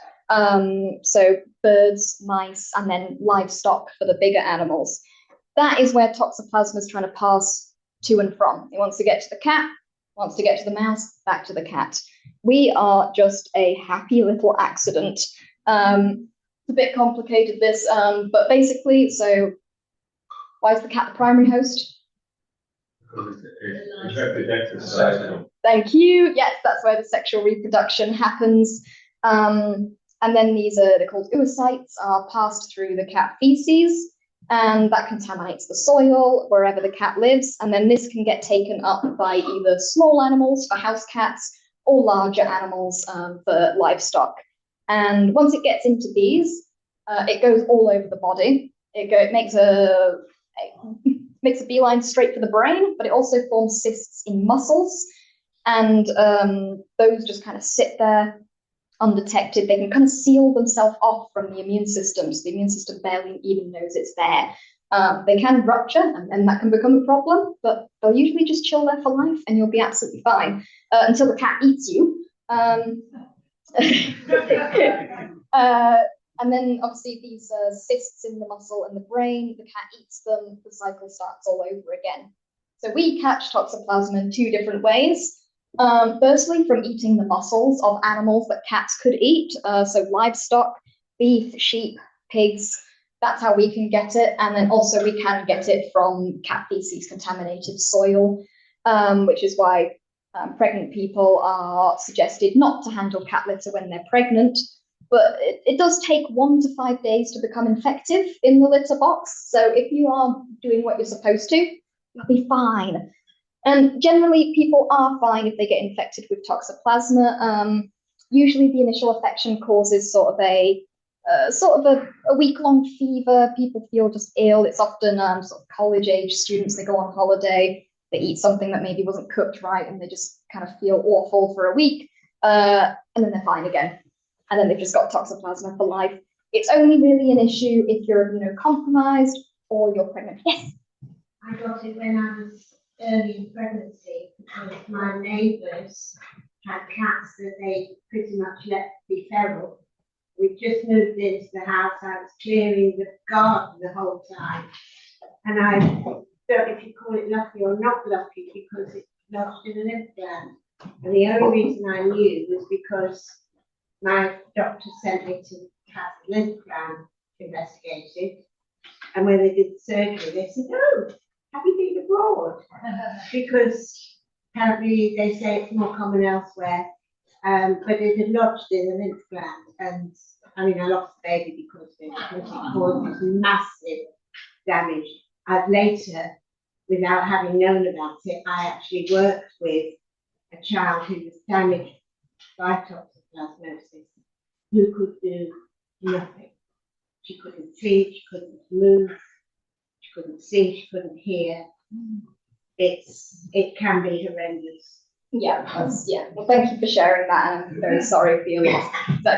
So birds, mice, and then livestock for the bigger animals. That is where Toxoplasma is trying to pass to and from. It wants to get to the cat, wants to get to the mouse, back to the cat. We are just a happy little accident. It's a bit complicated, this, but basically, so why is the cat the primary host? Thank you. Yes, that's where the sexual reproduction happens. And then they're called oocytes, are passed through the cat feces, and that contaminates the soil wherever the cat lives. And then this can get taken up by either small animals for house cats or larger animals for livestock. And once it gets into these, it goes all over the body. It makes a beeline straight for the brain, but it also forms cysts in muscles. And those just kind of sit there undetected. They can kind of seal themselves off from the immune system, so the immune system barely even knows it's there. They can rupture, and then that can become a problem, but they'll usually just chill there for life, and you'll be absolutely fine until the cat eats you. And then obviously these cysts in the muscle and the brain, the cat eats them, the cycle starts all over again. So we catch toxoplasma in two different ways. Firstly, from eating the muscles of animals that cats could eat, so livestock, beef, sheep, pigs, that's how we can get it. And then also we can get it from cat feces contaminated soil, which is why pregnant people are suggested not to handle cat litter when they're pregnant. But it does take 1 to 5 days to become infective in the litter box. So if you are doing what you're supposed to, you'll be fine. And generally, people are fine if they get infected with toxoplasma. Usually, the initial infection causes sort of a week-long fever. People feel just ill. It's often sort of college-age students. They go on holiday, they eat something that maybe wasn't cooked right, and they just kind of feel awful for a week, and then they're fine again. And then they've just got toxoplasma for life. It's only really an issue if you're immunocompromised or you're pregnant. Yes. I got it when I was early in pregnancy because my neighbours had cats that they pretty much let be feral. We just moved into the house. I was clearing the garden the whole time. And I don't know if you call it lucky or not lucky because it lodged in an implant. And the only reason I knew was because my doctor sent me to have an implant investigated. And when they did the surgery, they said, "Oh, have you been abroad?" Because apparently they say it's more common elsewhere. But it had lodged in an implant. And I mean, I lost the baby because of it caused massive damage. Later, without having known about it, I actually worked with a child who was damaged by toxoplasmosis, who could do nothing. She couldn't feed, she couldn't move, she couldn't see, she couldn't hear. It can be horrendous. Yeah, Well, thank you for sharing that, and I'm very sorry for your loss. So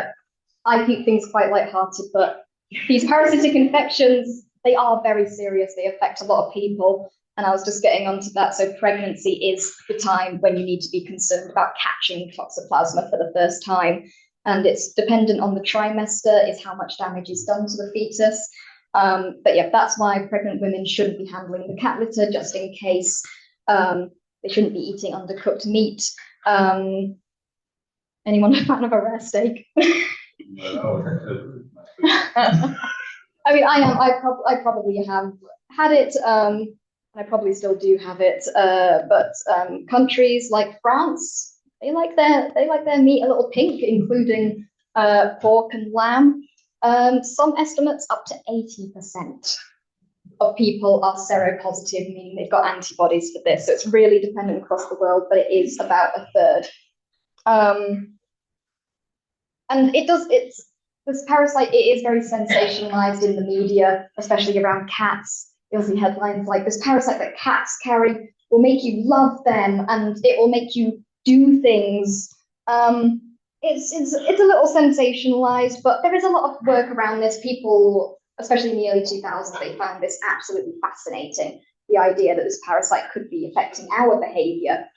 I keep things quite lighthearted, but these parasitic infections, they are very serious. They affect a lot of people, and I was just getting onto that. So pregnancy is the time when you need to be concerned about catching toxoplasma for the first time, and it's dependent on the trimester, is how much damage is done to the fetus. But yeah, that's why pregnant women shouldn't be handling the cat litter, just in case. They shouldn't be eating undercooked meat. Anyone a fan of a rare steak? I mean, I am. I probably have had it. I probably still do have it. But countries like France, they like their meat a little pink, including pork and lamb. Some estimates up to 80% of people are seropositive, meaning they've got antibodies for this. So it's really dependent across the world, but it is about a third. And this parasite, it is very sensationalized in the media, especially around cats. You'll see headlines like, "This parasite that cats carry will make you love them and it will make you do things." It's a little sensationalized, but there is a lot of work around this. People, especially in the early 2000s, they found this absolutely fascinating, the idea that this parasite could be affecting our behavior.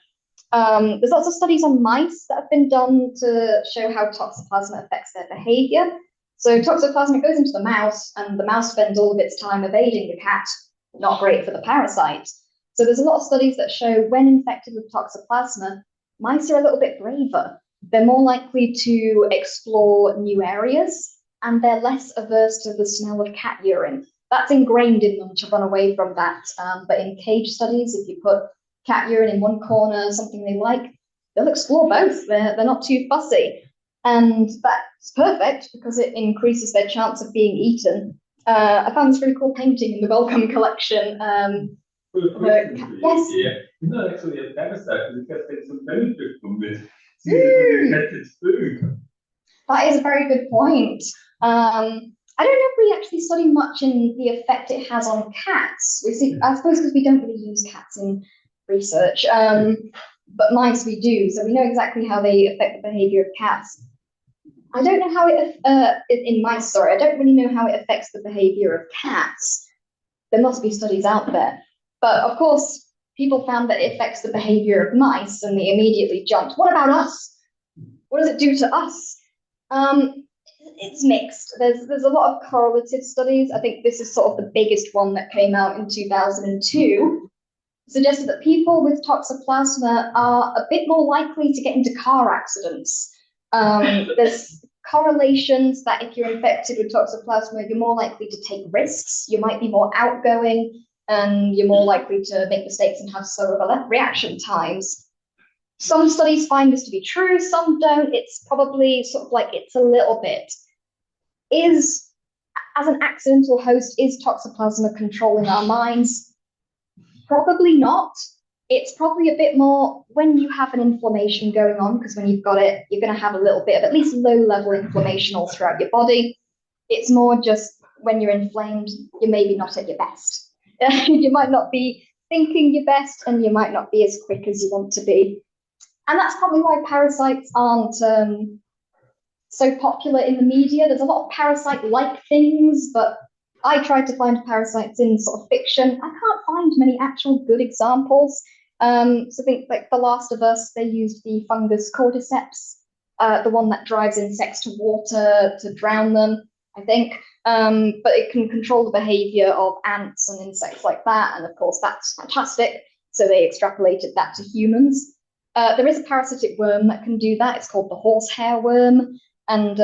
There's lots of studies on mice that have been done to show how toxoplasma affects their behavior. So toxoplasma goes into the mouse, and the mouse spends all of its time evading the cat. Not great for the parasite. So there's a lot of studies that show when infected with toxoplasma, mice are a little bit braver. They're more likely to explore new areas, and they're less averse to the smell of cat urine. That's ingrained in them to run away from that. But in cage studies, if you put cat urine in one corner, something they like, they'll explore both. They're not too fussy. And that's perfect because it increases their chance of being eaten. I found this really cool painting in the Wellcome collection. Yes? Yeah, it's not actually a parasite, it has taken some benefit from it. It's food. That is a very good point. I don't know if we actually study much in the effect it has on cats. We see, I suppose, because we don't really use cats in research, but mice we do, so we know exactly how they affect the behavior of cats. I don't know how it in mice. Sorry, I don't really know how it affects the behavior of cats. There must be studies out there, but of course, people found that it affects the behavior of mice, and they immediately jumped. What about us? What does it do to us? It's mixed. There's a lot of correlative studies. I think this is sort of the biggest one that came out in 2002. Suggested that people with toxoplasma are a bit more likely to get into car accidents. There's correlations that if you're infected with toxoplasma, you're more likely to take risks, you might be more outgoing, and you're more likely to make mistakes and have slower reaction times. Some studies find this to be true, some don't. It's probably sort of like it's a little bit. As an accidental host, is toxoplasma controlling our minds? Probably not. It's probably a bit more when you have an inflammation going on, because when you've got it, you're going to have a little bit of at least low-level inflammation all throughout your body. It's more just when you're inflamed, you're maybe not at your best. You might not be thinking your best, and you might not be as quick as you want to be. And that's probably why parasites aren't so popular in the media. There's a lot of parasite-like things, but I tried to find parasites in sort of fiction. I can't find many actual good examples. So I think like The Last of Us, they used the fungus cordyceps, the one that drives insects to water to drown them, I think. But it can control the behavior of ants and insects like that. And of course, that's fantastic. So they extrapolated that to humans. There is a parasitic worm that can do that. It's called the horsehair worm. And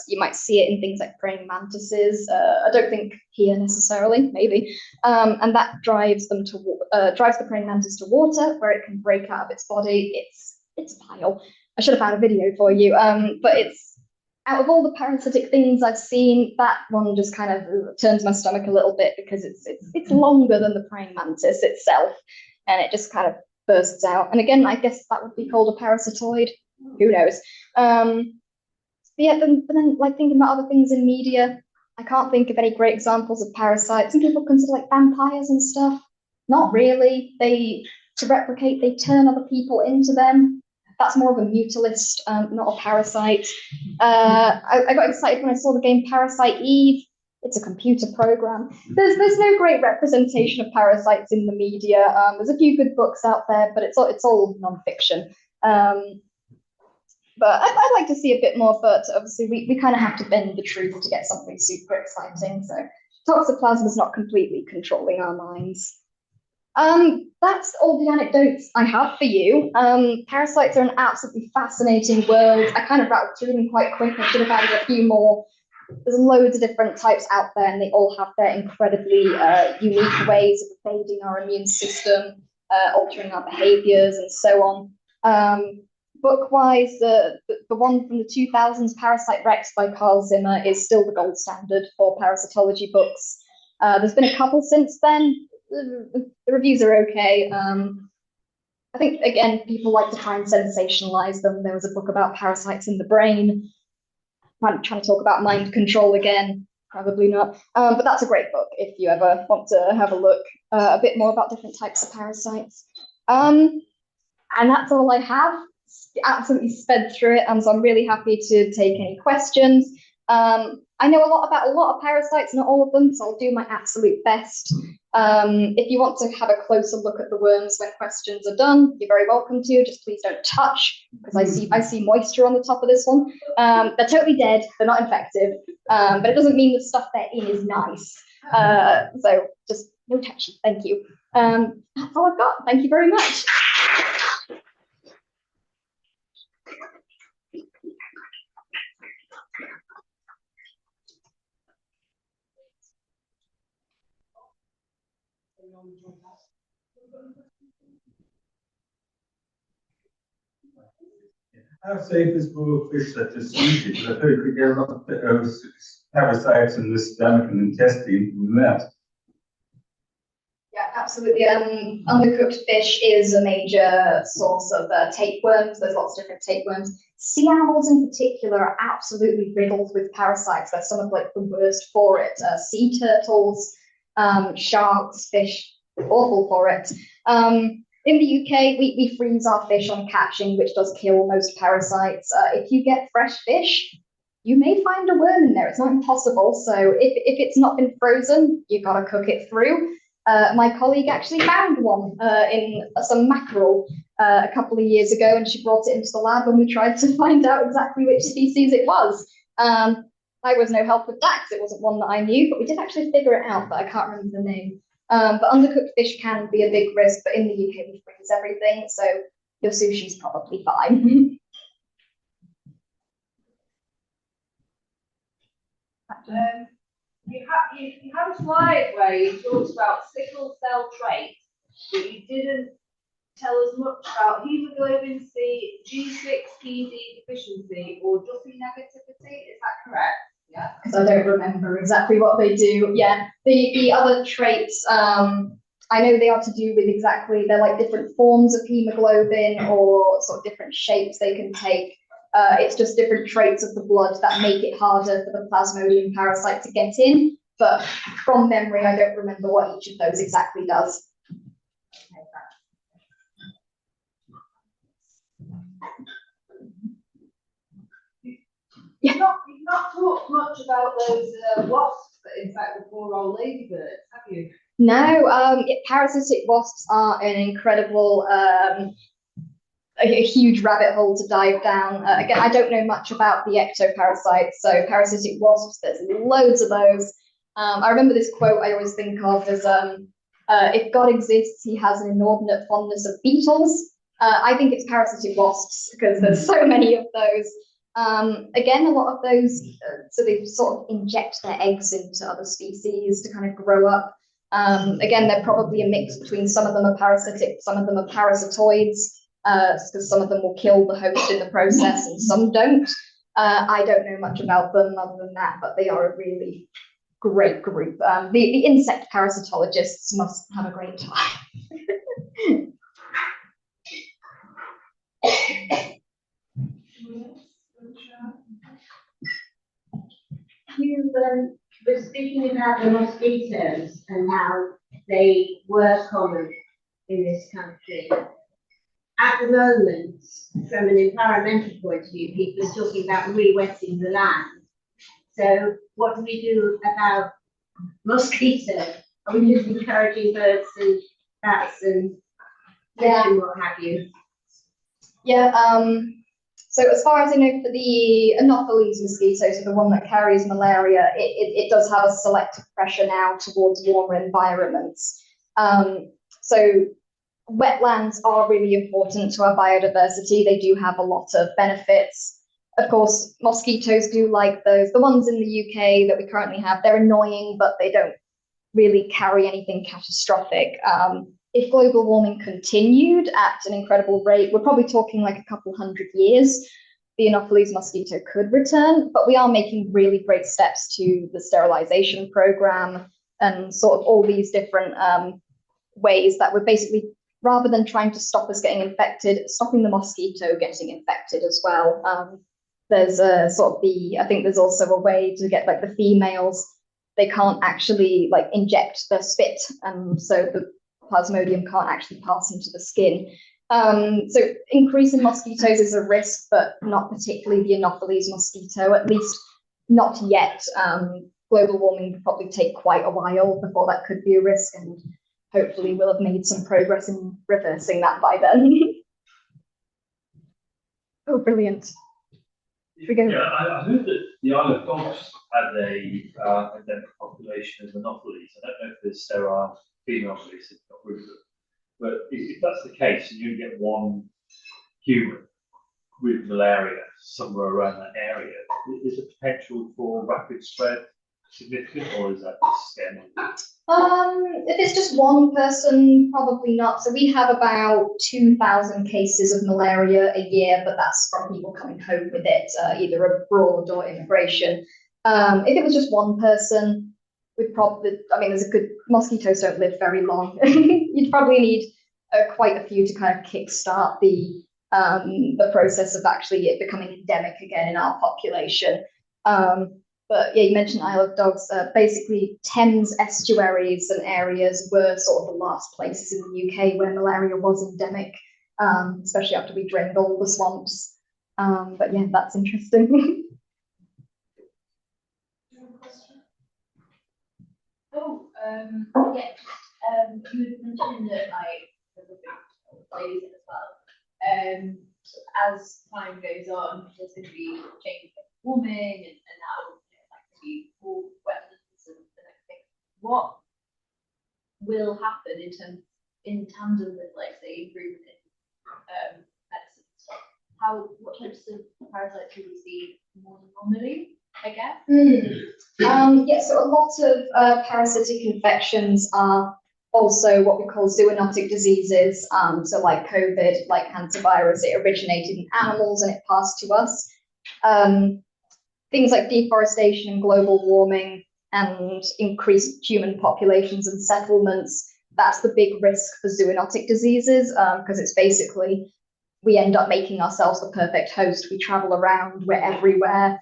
you might see it in things like praying mantises. I don't think here necessarily, maybe. And that drives them to drives the praying mantis to water, where it can break out of its body. It's vile. I should have found a video for you. But it's out of all the parasitic things I've seen, that one just kind of turns my stomach a little bit, because it's longer than the praying mantis itself, and it just kind of bursts out. And again, I guess that would be called a parasitoid. Who knows? But yeah, but then like thinking about other things in media, I can't think of any great examples of parasites. Some people consider like vampires and stuff. Not really. To replicate, they turn other people into them. That's more of a mutalist, not a parasite. I got excited when I saw the game Parasite Eve. It's a computer program. There's no great representation of parasites in the media. There's a few good books out there, but it's all non-fiction. But I'd like to see a bit more, but obviously we kind of have to bend the truth to get something super exciting. So toxoplasma is not completely controlling our minds. That's all the anecdotes I have for you. Parasites are an absolutely fascinating world. I kind of rattled through them quite quick. I should have added a few more. There's loads of different types out there, and they all have their incredibly unique ways of evading our immune system, altering our behaviors, and so on. Book-wise, the one from the 2000s, Parasite Rex by Carl Zimmer, is still the gold standard for parasitology books. There's been a couple since then. The reviews are okay. I think, again, people like to try and sensationalize them. There was a book about parasites in the brain. I'm trying to talk about mind control again. Probably not. But that's a great book if you ever want to have a look a bit more about different types of parasites. And that's all I have. Absolutely sped through it, and so I'm really happy to take any questions. I know a lot about a lot of parasites, not all of them, so I'll do my absolute best. If you want to have a closer look at the worms when questions are done, you're very welcome to. Just please don't touch, because I see moisture on the top of this one. They're totally dead. They're not infective, but it doesn't mean the stuff they're in is nice. So just no touching. Thank you. That's all I've got. Thank you very much. How safe is for a fish such as sushi? Because I thought you could get a lot of parasites in the stomach and intestine from that. Yeah, absolutely. Undercooked fish is a major source of tapeworms. There's lots of different tapeworms. Sea animals in particular are absolutely riddled with parasites. They're some of like the worst for it. Sea turtles, sharks, fish, awful for it. In the UK, we freeze our fish on catching, which does kill most parasites. If you get fresh fish, you may find a worm in there. It's not impossible. So if it's not been frozen, you've got to cook it through. My colleague actually found one in some mackerel. a couple of years ago, and she brought it into the lab, and we tried to find out exactly which species it was. I was no help with that because it wasn't one that I knew, but we did actually figure it out, but I can't remember the name. But undercooked fish can be a big risk, but in the UK we freeze everything, so your sushi's probably fine. You had a slide where you talked about sickle cell trait, but you didn't tell us much about hemoglobin C, G6PD deficiency, or Duffy negativity. Is that correct? Yeah. Because I don't remember exactly what they do. Yeah, the other traits, I know they are to do with exactly, they're like different forms of hemoglobin or sort of different shapes they can take. It's just different traits of the blood that make it harder for the Plasmodium parasite to get in. But from memory, I don't remember what each of those exactly does. You've not talked much about those wasps that infect the poor old ladybirds, have you? No, parasitic wasps are an incredible, a huge rabbit hole to dive down. Again, I don't know much about the ectoparasites, so parasitic wasps, there's loads of those. I remember this quote I always think of as, if God exists, he has an inordinate fondness of beetles. I think it's parasitic wasps because there's so many of those. Again, a lot of those, so they sort of inject their eggs into other species to kind of grow up. Again, they're probably a mix between some of them are parasitic, some of them are parasitoids, because some of them will kill the host in the process and some don't. I don't know much about them other than that, but they are a really great group. The insect parasitologists must have a great time. You were speaking about the mosquitoes and how they were common in this country. At the moment, from an environmental point of view, people are talking about re-wetting the land. So what do we do about mosquitoes? Are we just encouraging birds and bats and fish and what have you? Yeah, so as far as I know, for the Anopheles mosquito, so the one that carries malaria, it does have a selective pressure now towards warmer environments. So wetlands are really important to our biodiversity. They do have a lot of benefits. Of course, mosquitoes do like those. The ones in the UK that we currently have, they're annoying, but they don't really carry anything catastrophic. If global warming continued at an incredible rate, we're probably talking like a couple hundred years, the Anopheles mosquito could return, but we are making really great steps to the sterilization program and sort of all these different ways that we're basically, rather than trying to stop us getting infected, stopping the mosquito getting infected as well. There's a sort of I think there's also a way to get like the females, they can't actually like inject their spit, and so the Plasmodium can't actually pass into the skin. So increasing mosquitoes is a risk, but not particularly the Anopheles mosquito, at least not yet. Global warming would probably take quite a while before that could be a risk, and hopefully we'll have made some progress in reversing that by then. Oh, brilliant. Should we go? Yeah, I heard that the Isle of Dogs had a endemic population of Anopheles. I don't know if there are female police, got rid of them. But if that's the case, and you get one human with malaria somewhere around that area, is the potential for rapid spread significant, or is that just scary? If it's just one person, probably not. So we have about 2,000 cases of malaria a year, but that's from people coming home with it, either abroad or immigration. If it was just one person, we'd probably, I mean, there's a good, mosquitoes don't live very long. You'd probably need quite a few to kind of kickstart the process of actually it becoming endemic again in our population. But yeah, you mentioned Isle of Dogs. Basically, Thames estuaries and areas were sort of the last places in the UK where malaria was endemic, especially after we drained all the swamps. But yeah, that's interesting. Oh, yeah. You mentioned that like the ladies as well. as time goes on, there's going to be changes like warming and that will be more wetlands and everything. What will happen in tandem with, like, say, improvement in medicines? What types of parasites do we see more normally, I guess? Yeah, so a lot of parasitic infections are also what we call zoonotic diseases. So like COVID, like hantavirus, it originated in animals and it passed to us. Things like deforestation and global warming and increased human populations and settlements, that's the big risk for zoonotic diseases, because it's basically, we end up making ourselves the perfect host. We travel around, we're everywhere,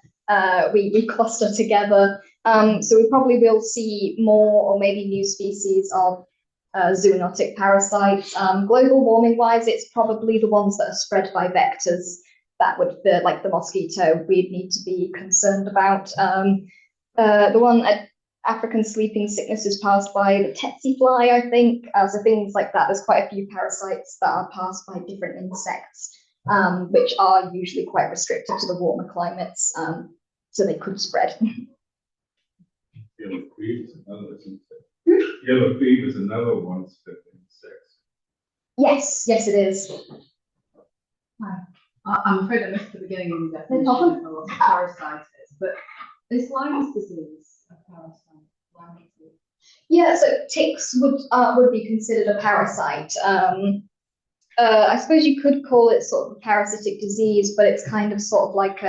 we cluster together. So we probably will see more or maybe new species of zoonotic parasites. Global warming wise, it's probably the ones that are spread by vectors that would, like the mosquito, we'd need to be concerned about. The one African sleeping sickness is passed by the tsetse fly, I think. So things like that. There's quite a few parasites that are passed by different insects, which are usually quite restricted to the warmer climates, so they could spread. Yellow fever is another, isn't it? Yellow fever is another one that insects. Yes, it is. I'm afraid I missed the beginning of the definition of what a parasite is, but is Lyme's disease a parasite? Yeah, so ticks would be considered a parasite. I suppose you could call it sort of a parasitic disease, but it's kind of sort of like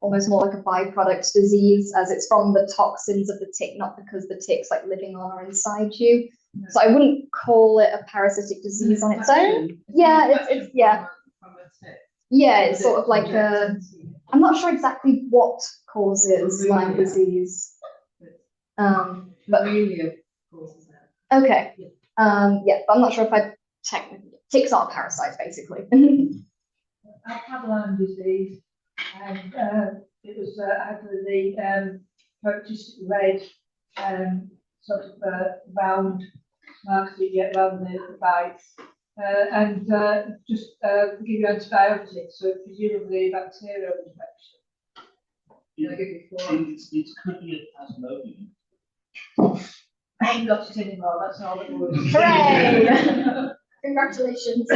almost more like a byproduct disease, as it's from the toxins of the tick, not because the tick's like living on or inside you. So I wouldn't call it a parasitic disease on its own. Yeah, it's yeah, it's sort of like I'm not sure exactly what causes Lyme disease. But causes it. okay. Yeah, but I'm not sure if I technically, ticks are parasites basically. I've had Lyme disease, and it was out of the characteristic red sort of round marks that you get around the bites, and just give you antibiotics, so presumably bacterial infection. It could be a plasmodium. I haven't got it anymore, that's all that was. Hooray! Congratulations.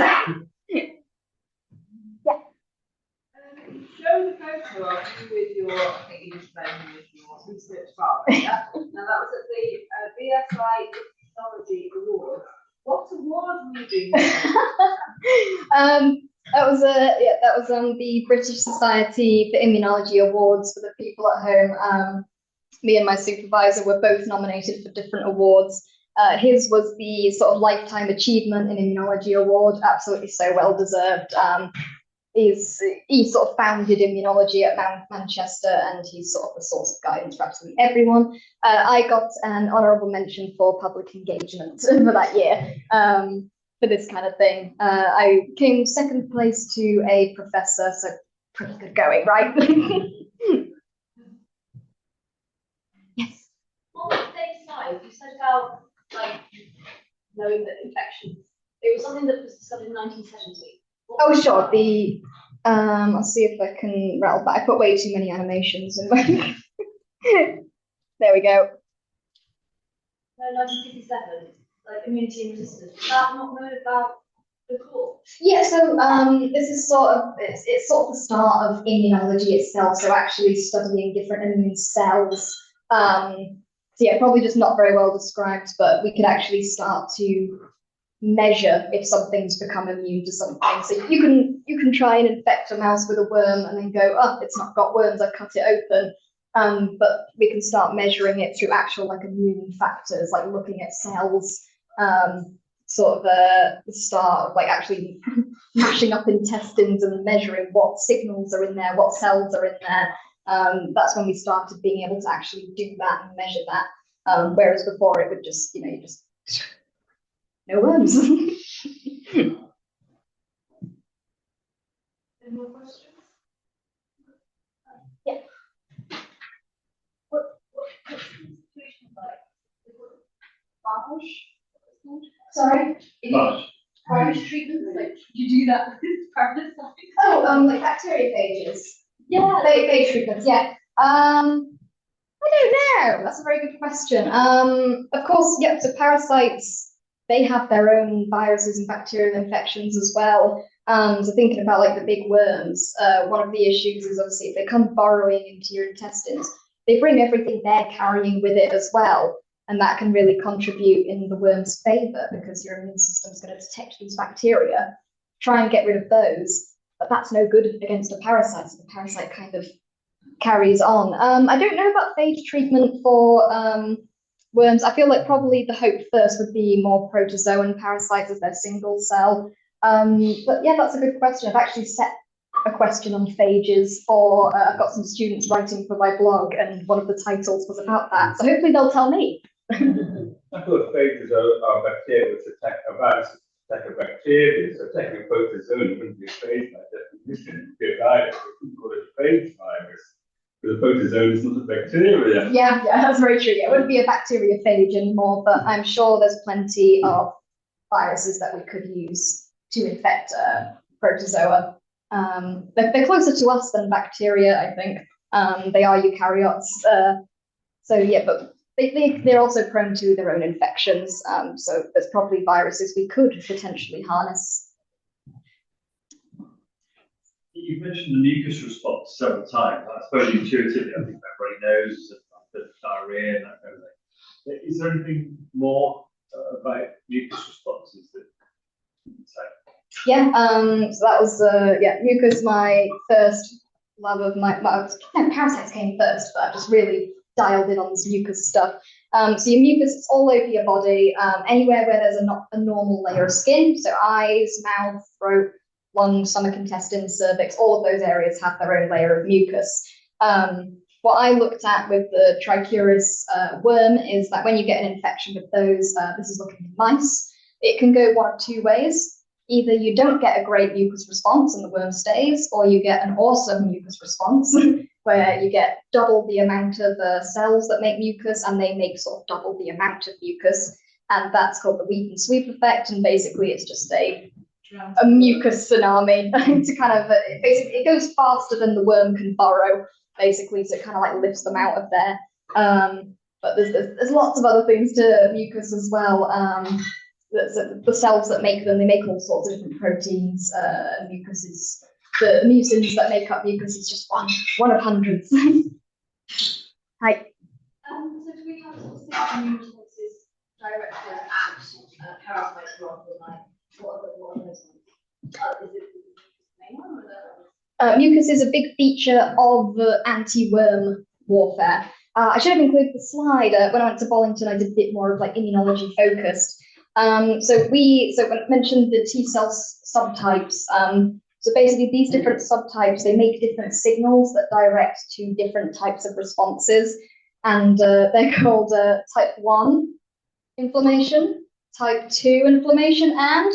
Show the photo of you with your, I think you just mentioned with your research partner. Yeah? Now that was at the BSI Technology Award. What award were you doing? That was the British Society for Immunology Awards for the people at home. Me and my supervisor were both nominated for different awards. His was the sort of Lifetime Achievement in Immunology Award, absolutely so well deserved. He sort of founded immunology at Manchester, and he's sort of the source of guidance for absolutely everyone. I got an honourable mention for public engagement for that year, for this kind of thing. I came second place to a professor, so pretty good going, right? Yes. On the same side, you said about like knowing that infections. It was something that was discovered in 1970. Oh, sure. I'll see if I can rattle back. I put way too many animations in my. There we go. No, 1957. Like immunity and resistance. Is that not known about before? Yeah. So this is sort of it's sort of the start of immunology itself. So actually studying different immune cells. So yeah, probably just not very well described, but we could actually start to measure if something's become immune to something. So you can try and infect a mouse with a worm and then go, oh, it's not got worms, I've cut it open. But we can start measuring it through actual like immune factors, like looking at cells, sort of the start of like actually mashing up intestines and measuring what signals are in there, what cells are in there. That's when we started being able to actually do that and measure that. Whereas before it would just, you just no worms. Any more questions? Yeah. What's the situation like? Barge? Sorry? Barge. phage treatments, like, you do that with parasites? Oh, like bacteriophages. Yeah. Phage treatments, yeah. I don't know. That's a very good question. Of course, yeah, so parasites, they have their own viruses and bacterial infections as well. So thinking about like the big worms, one of the issues is obviously if they come burrowing into your intestines, they bring everything they're carrying with it as well. And that can really contribute in the worm's favor because your immune system is going to detect these bacteria, try and get rid of those. But that's no good against a parasite. So the parasite kind of carries on. I don't know about phage treatment for worms. I feel like probably the hope first would be more protozoan parasites as their single cell. But yeah, that's a good question. I've actually set a question on phages for, I've got some students writing for my blog, and one of the titles was about that. So hopefully they'll tell me. I thought phages are bacteria which attack a virus, attack a bacteria. So attacking a protozoan wouldn't be a phage by definition. It would be a virus. We wouldn't call it a phage virus. But a protozoan is not a bacteria. Yeah, that's very true. Yeah, it wouldn't be a bacteriophage anymore, but I'm sure there's plenty of viruses that we could use to infect protozoa. They're closer to us than bacteria, I think. They are eukaryotes. So yeah, but they're also prone to their own infections. So there's probably viruses we could potentially harness. You've mentioned the mucus response several times. I suppose intuitively, I think everybody knows the diarrhea and that kind of thing. Is there anything more about mucus responses that you can say? Yeah, so that was mucus, my first love of parasites came first, but I just really dialed in on this mucus stuff. So your mucus is all over your body, anywhere where there's a normal layer of skin, so eyes, mouth, throat, lungs, stomach, intestines, cervix, all of those areas have their own layer of mucus. What I looked at with the Trichuris worm is that when you get an infection with those, this is looking at mice, it can go one of two ways. Either you don't get a great mucus response and the worm stays, or you get an awesome mucus response where you get double the amount of cells that make mucus and they make sort of double the amount of mucus. And that's called the weep and sweep effect. And basically it's just a mucus tsunami to kind of, basically it goes faster than the worm can burrow, basically. So it kind of like lifts them out of there. But there's lots of other things to mucus as well. The cells that make them, they make all sorts of different proteins. Mucus is, the mucins that make up mucus is just one of hundreds. Hi. So do we have specific immune responses directed at parasites rather than like what are those ones? Is it the main one or Mucus is a big feature of anti-worm warfare. I should have included the slide. When I went to Bollington, I did a bit more of like immunology focused. So when I mentioned the T cell subtypes, so basically these different subtypes, they make different signals that direct to different types of responses. And they're called type 1 inflammation, type 2 inflammation, and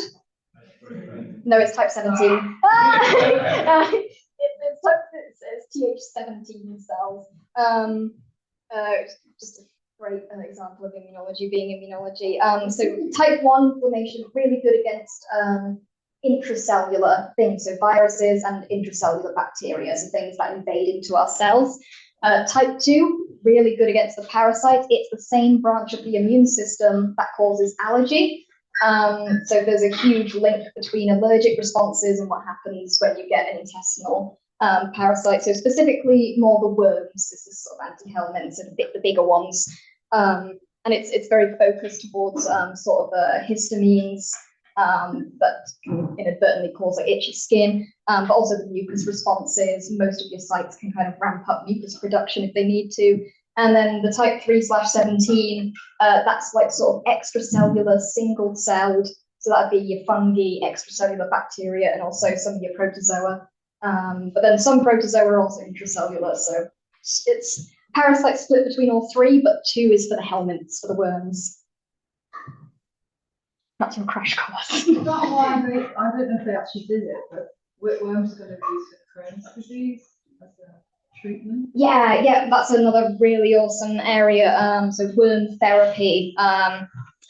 no, it's type 17. It's Th17 cells. Just a great example of immunology being immunology. So type 1 inflammation, really good against intracellular things, so viruses and intracellular bacteria, so things that invade into our cells. Type 2, really good against the parasite. It's the same branch of the immune system that causes allergy. So there's a huge link between allergic responses and what happens when you get an intestinal parasite. So specifically more the worms, this is sort of anti-helminths and the bigger ones. And it's very focused towards sort of histamines that can inadvertently cause like itchy skin, but also the mucus responses. Most of your sites can kind of ramp up mucus production if they need to. And then the type 3/17, that's like sort of extracellular, single-celled. So that'd be your fungi, extracellular bacteria, and also some of your protozoa. But then some protozoa are also intracellular. So it's parasites split between all three, but 2 is for the helminths, for the worms. That's your crash course. I don't know if they actually did it, but worms are going to be used for Crohn's disease as a treatment. Yeah, that's another really awesome area. So worm therapy.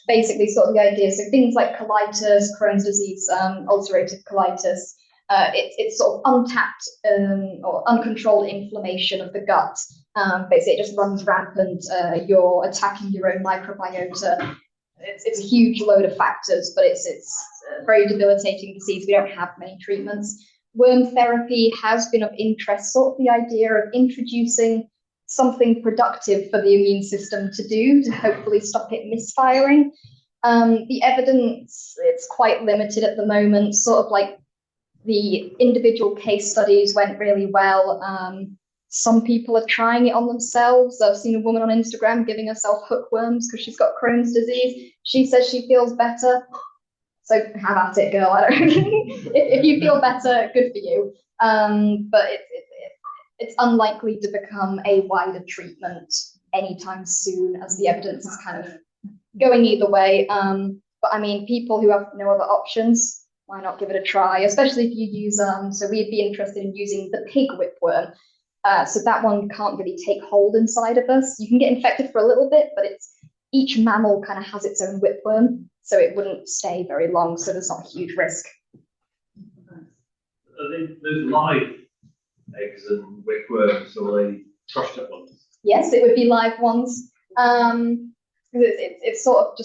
basically sort of the idea. So things like colitis, Crohn's disease, ulcerative colitis, it's sort of untapped or uncontrolled inflammation of the gut. Basically, it just runs rampant. You're attacking your own microbiota. It's a huge load of factors, but it's a very debilitating disease. We don't have many treatments. Worm therapy has been of interest, sort of the idea of introducing something productive for the immune system to do to hopefully stop it misfiring. The evidence, it's quite limited at the moment, sort of like the individual case studies went really well. Some people are trying it on themselves. I've seen a woman on Instagram giving herself hookworms because she's got Crohn's disease. She says she feels better. So have at it, girl. I don't if you feel better, good for you. But it's unlikely to become a wider treatment anytime soon, as the evidence is kind of going either way. But I mean, people who have no other options, why not give it a try? Especially if you use so we'd be interested in using the pig whipworm. So that one can't really take hold inside of us. You can get infected for a little bit, but each mammal kind of has its own whipworm, so it wouldn't stay very long. So there's not a huge risk. Are those live eggs and whipworms, or are they crushed up ones? Yes, it would be live ones. It's sort of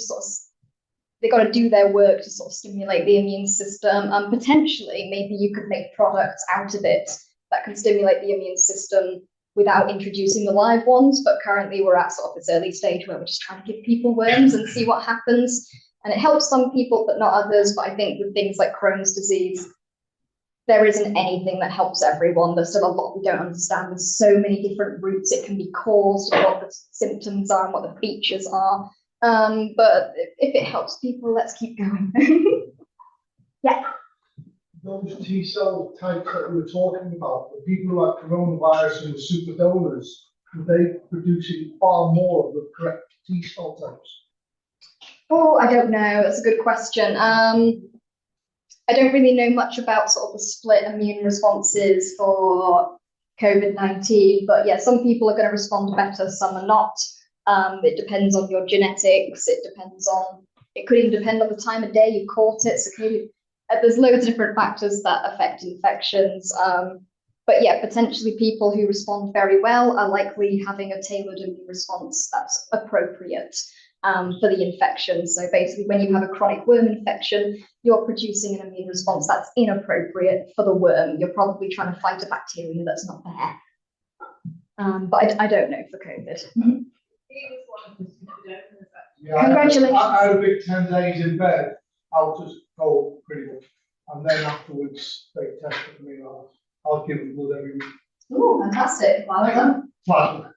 they got to do their work to sort of stimulate the immune system. Potentially, maybe you could make products out of it that can stimulate the immune system without introducing the live ones. But currently we're at sort of this early stage where we're just trying to give people worms and see what happens. And it helps some people, but not others. But I think with things like Crohn's disease, there isn't anything that helps everyone. There's still a lot we don't understand. There's so many different routes it can be caused, what the symptoms are and what the features are. But if it helps people, let's keep going. Yeah. Those T cell types that we were talking about, the people who have coronavirus and the super donors, are they producing far more of the correct T cell types? Oh, I don't know. That's a good question. I don't really know much about sort of the split immune responses for COVID-19, but yeah, some people are going to respond better, some are not. It depends on your genetics. It could even depend on the time of day you caught it. So there's loads of different factors that affect infections. But yeah, potentially people who respond very well are likely having a tailored immune response that's appropriate for the infection. So basically, when you have a chronic worm infection, you're producing an immune response that's inappropriate for the worm. You're probably trying to fight a bacteria that's not there. But I don't know for COVID. Yeah, Congratulations. I had a big 10 days in bed. I'll just go pretty much. And then afterwards, they tested me. I'll give them blood every week. Oh, fantastic. Well done. Plasma.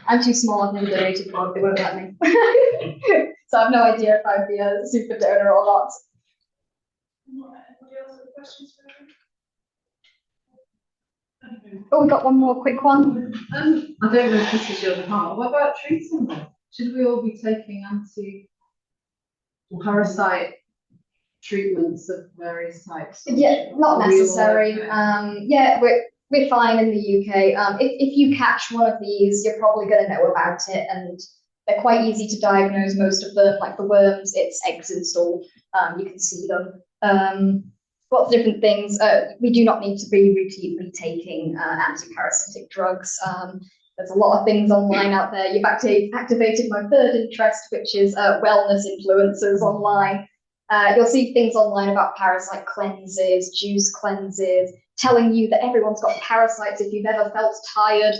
I'm too small, I've never donated blood, they won't let me. So I have no idea if I'd be a super donor or not. Anybody else have questions for Erin? Oh, we got one more quick one. I don't know if this is your department. What about treating them? Should we all be taking anti-parasite treatments of various types? Yeah, not necessary. Yeah, we're fine in the UK. If you catch one of these, you're probably going to know about it, and they're quite easy to diagnose, most of them. Like the worms, it's eggs in stool. You can see them. Lots of different things. We do not need to be routinely taking anti-parasitic drugs. There's a lot of things online out there. You've activated my third interest, which is wellness influencers online. You'll see things online about parasite cleanses, juice cleanses, telling you that everyone's got parasites if you've ever felt tired.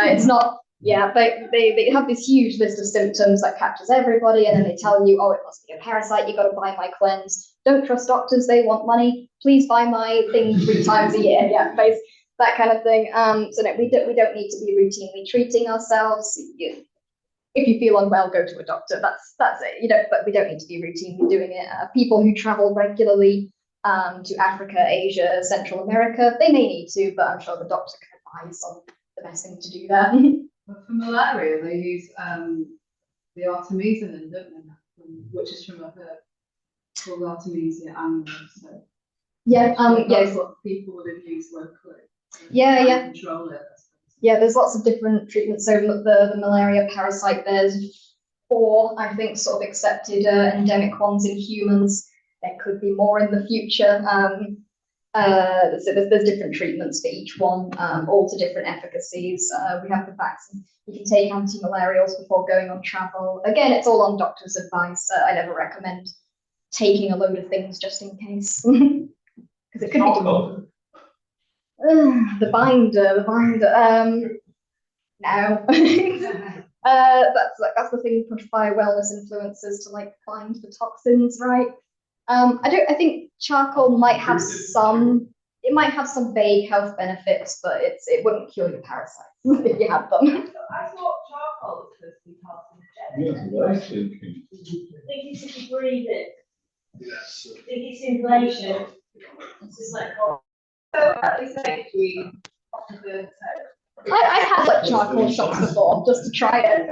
It's not, yeah, they have this huge list of symptoms that captures everybody, and then they tell you, oh, it must be a parasite, you've got to buy my cleanse. Don't trust doctors, they want money. Please buy my thing 3 times a year. Yeah, that kind of thing. So no, we don't need to be routinely treating ourselves. If you feel unwell, go to a doctor. That's it. But we don't need to be routinely doing it. People who travel regularly to Africa, Asia, Central America, they may need to, but I'm sure the doctor can advise on the best thing to do there. But for malaria, they use the artemisinin, don't they? Which is from a herb called Artemisia annua. So yeah, that's what people would have used locally. Yeah. Control it. Yeah, there's lots of different treatments. So the malaria parasite, there's 4, I think, sort of accepted endemic ones in humans. There could be more in the future. So there's different treatments for each one, all to different efficacies. We have the vaccine. You can take anti-malarials before going on travel. Again, it's all on doctor's advice. I never recommend taking a load of things just in case. Because it could be the binder. No. That's the thing pushed by wellness influencers to like find the toxins, right? I think charcoal might have some. It might have some vague health benefits, but it wouldn't cure your parasites if you had them. I thought charcoal was supposed to be carcinogenic. Yes, what I was thinking. I think it's if you breathe it. Yes. I think it's inflation. It's just like, oh, I've had like charcoal shots before just to try it.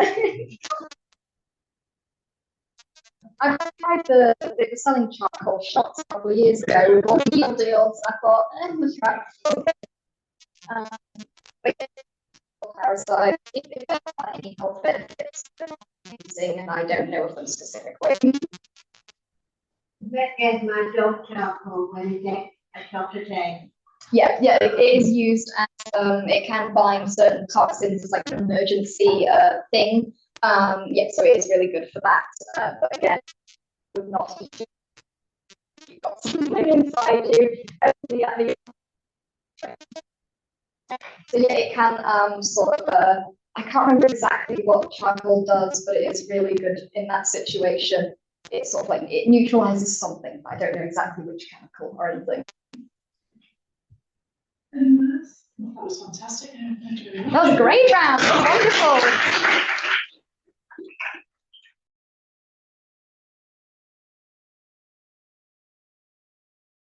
I tried they were selling charcoal shots a couple of years ago with one meal deals. I thought, let's try it. Parasite, if they don't have any health benefits, amazing, and I don't know of them specifically. that gets my dog charcoal when you get a shot a day. Yeah, it is used as it can bind certain toxins as like an emergency thing. Yeah, so it is really good for that. But again, would not you've got something inside you. So yeah, it can sort of I can't remember exactly what charcoal does, but it is really good in that situation. It's sort of like it neutralizes something, but I don't know exactly which chemical or anything. That was fantastic. Thank you very much. That was a great round. Wonderful.